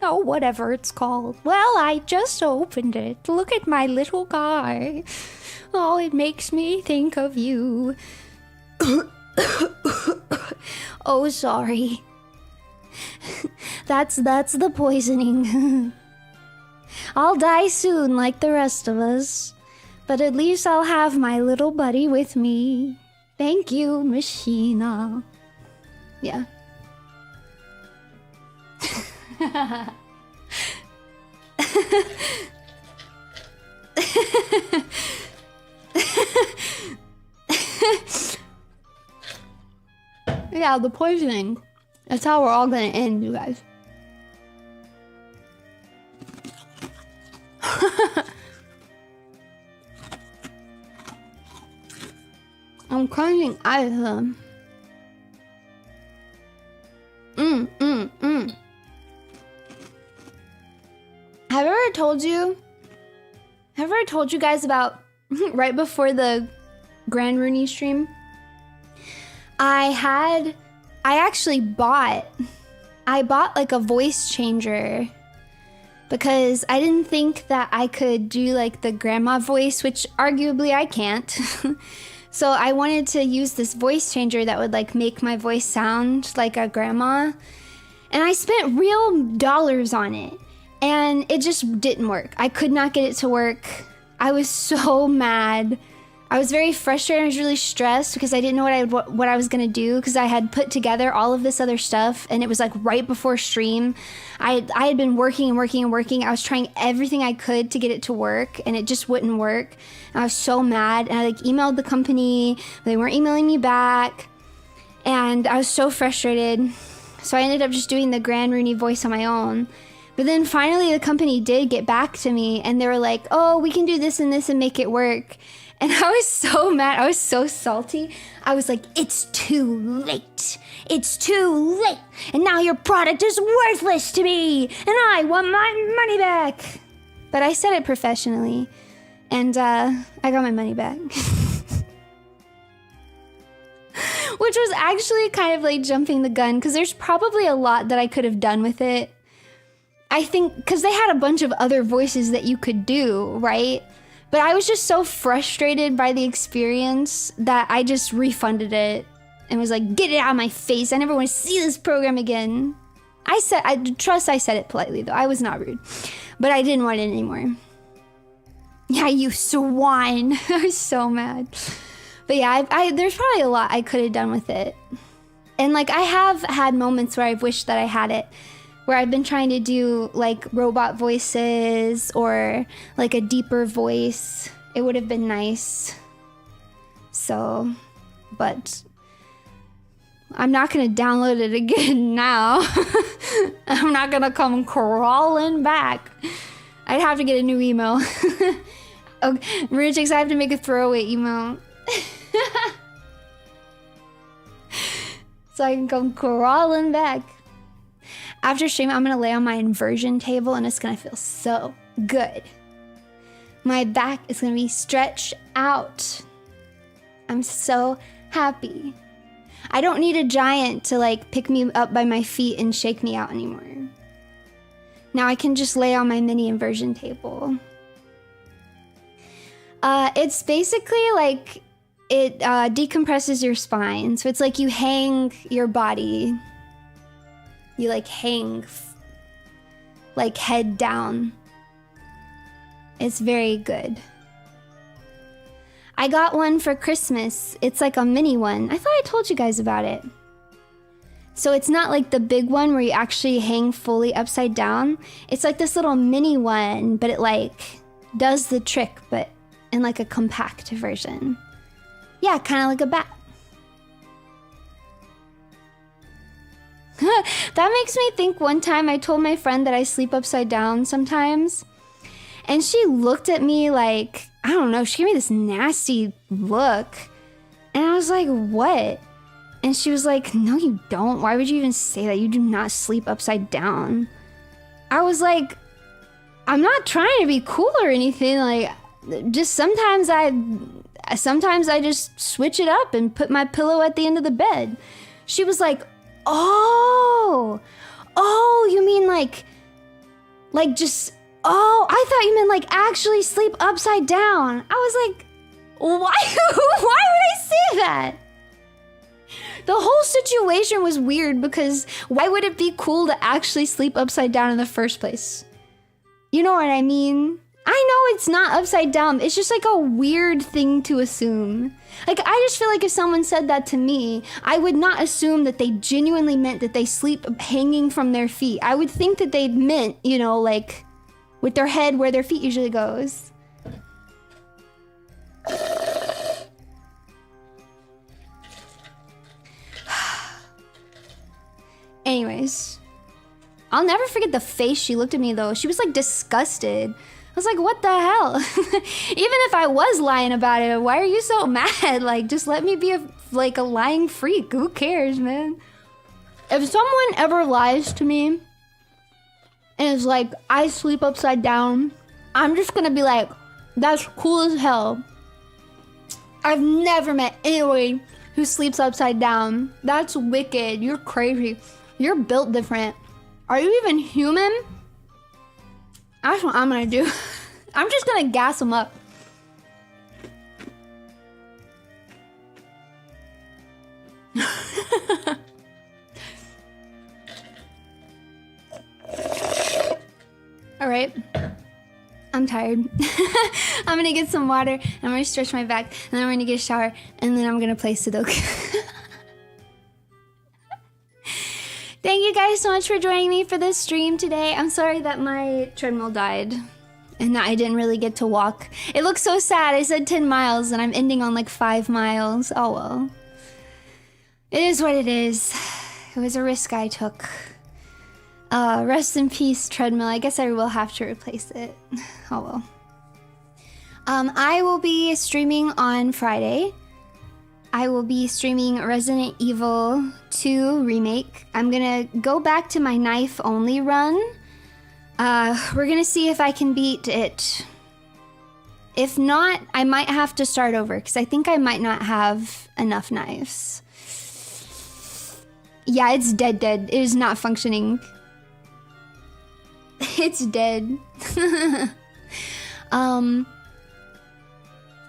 oh, whatever it's called. Well, I just opened it. Look at my little guy. Oh, it makes me think of you. Oh, sorry. That's the poisoning. I'll die soon like the rest of us, but at least I'll have my little buddy with me. Thank you, Machina. Yeah. Yeah, the poisoning. That's how we're all gonna end, you guys. I'm crying out of them. Have I ever told you guys about right before the Grand Runie stream? I bought like a voice changer because I didn't think that I could do like the grandma voice, which arguably I can't. So I wanted to use this voice changer that would like make my voice sound like a grandma. And I spent real dollars on it. And it just didn't work. I could not get it to work. I was so mad. I was very frustrated. I was really stressed because I didn't know what I was gonna do because I had put together all of this other stuff and it was like right before stream. I had been working and working and working. I was trying everything I could to get it to work and it just wouldn't work. And I was so mad and I like emailed the company. They weren't emailing me back and I was so frustrated. So I ended up just doing the Grand Runie voice on my own. But then finally the company did get back to me and they were like, oh, we can do this and make it work. And I was so mad. I was so salty. I was like, it's too late. It's too late. And now your product is worthless to me. And I want my money back. But I said it professionally. And I got my money back. Which was actually kind of like jumping the gun. Because there's probably a lot that I could have done with it. I think because they had a bunch of other voices that you could do, right? But I was just so frustrated by the experience that I just refunded it and was like, get it out of my face. I never want to see this program again. I said it politely though. I was not rude, but I didn't want it anymore. Yeah, you swine. I was so mad. But yeah, there's probably a lot I could have done with it. And like, I have had moments where I've wished that I had it, where I've been trying to do like robot voices or like a deeper voice. It would have been nice. So, but I'm not gonna download it again now. I'm not gonna come crawling back. I'd have to get a new emo. Okay, Rujix, I have to make a throwaway emo. So I can come crawling back. After stream, I'm gonna lay on my inversion table and it's gonna feel so good. My back is gonna be stretched out. I'm so happy. I don't need a giant to like pick me up by my feet and shake me out anymore. Now I can just lay on my mini inversion table. It's basically like it decompresses your spine. So it's like you hang your body. You like hang like head down. It's very good. I got one for Christmas. It's like a mini one. I thought I told you guys about it. So it's not like the big one where you actually hang fully upside down. It's like this little mini one, but it like does the trick, but in like a compact version. Yeah, kind of like a bat. That makes me think one time I told my friend that I sleep upside down sometimes. And she looked at me like, I don't know, she gave me this nasty look. And I was like, what? And she was like, no, you don't. Why would you even say that? You do not sleep upside down. I was like, I'm not trying to be cool or anything. Like, just sometimes I just switch it up and put my pillow at the end of the bed. She was like, oh, you mean like just, oh, I thought you meant like actually sleep upside down. I was like, why would I say that? The whole situation was weird because why would it be cool to actually sleep upside down in the first place? You know what I mean? I know it's not upside down. It's just like a weird thing to assume. Like, I just feel like if someone said that to me, I would not assume that they genuinely meant that they sleep hanging from their feet. I would think that they meant, you know, like with their head where their feet usually goes. Anyways, I'll never forget the face she looked at me though. She was like disgusted. I was like, what the hell? Even if I was lying about it, why are you so mad? Like, just let me be a lying freak. Who cares, man? If someone ever lies to me and is like, I sleep upside down, I'm just gonna be like, that's cool as hell. I've never met anyone who sleeps upside down. That's wicked. You're crazy. You're built different. Are you even human? That's what I'm gonna do. I'm just gonna gas them up. All right. I'm tired. I'm gonna get some water, and I'm gonna stretch my back, and then I'm gonna get a shower, and then I'm gonna play Sudoku. Thank you guys so much for joining me for this stream today. I'm sorry that my treadmill died and that I didn't really get to walk. It looks so sad. I said 10 miles and I'm ending on like 5 miles. Oh well. It is what it is. It was a risk I took. Rest in peace, treadmill. I guess I will have to replace it. Oh well. I will be streaming on Friday. I will be streaming Resident Evil 2 Remake. I'm gonna go back to my knife only run. We're gonna see if I can beat it. If not, I might have to start over because I think I might not have enough knives. Yeah, it's dead. It is not functioning. It's dead.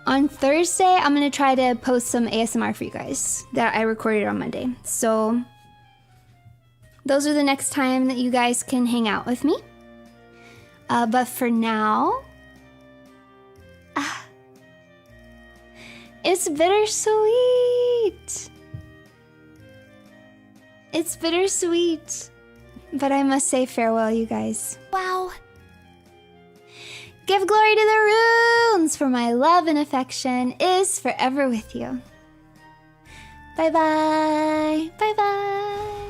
On Thursday, I'm gonna try to post some ASMR for you guys that I recorded on Monday. So those are the next time that you guys can hang out with me. But for now, it's bittersweet. It's bittersweet. But I must say farewell, you guys. Wow. Give glory to the runes, for my love and affection is forever with you. Bye-bye. Bye-bye.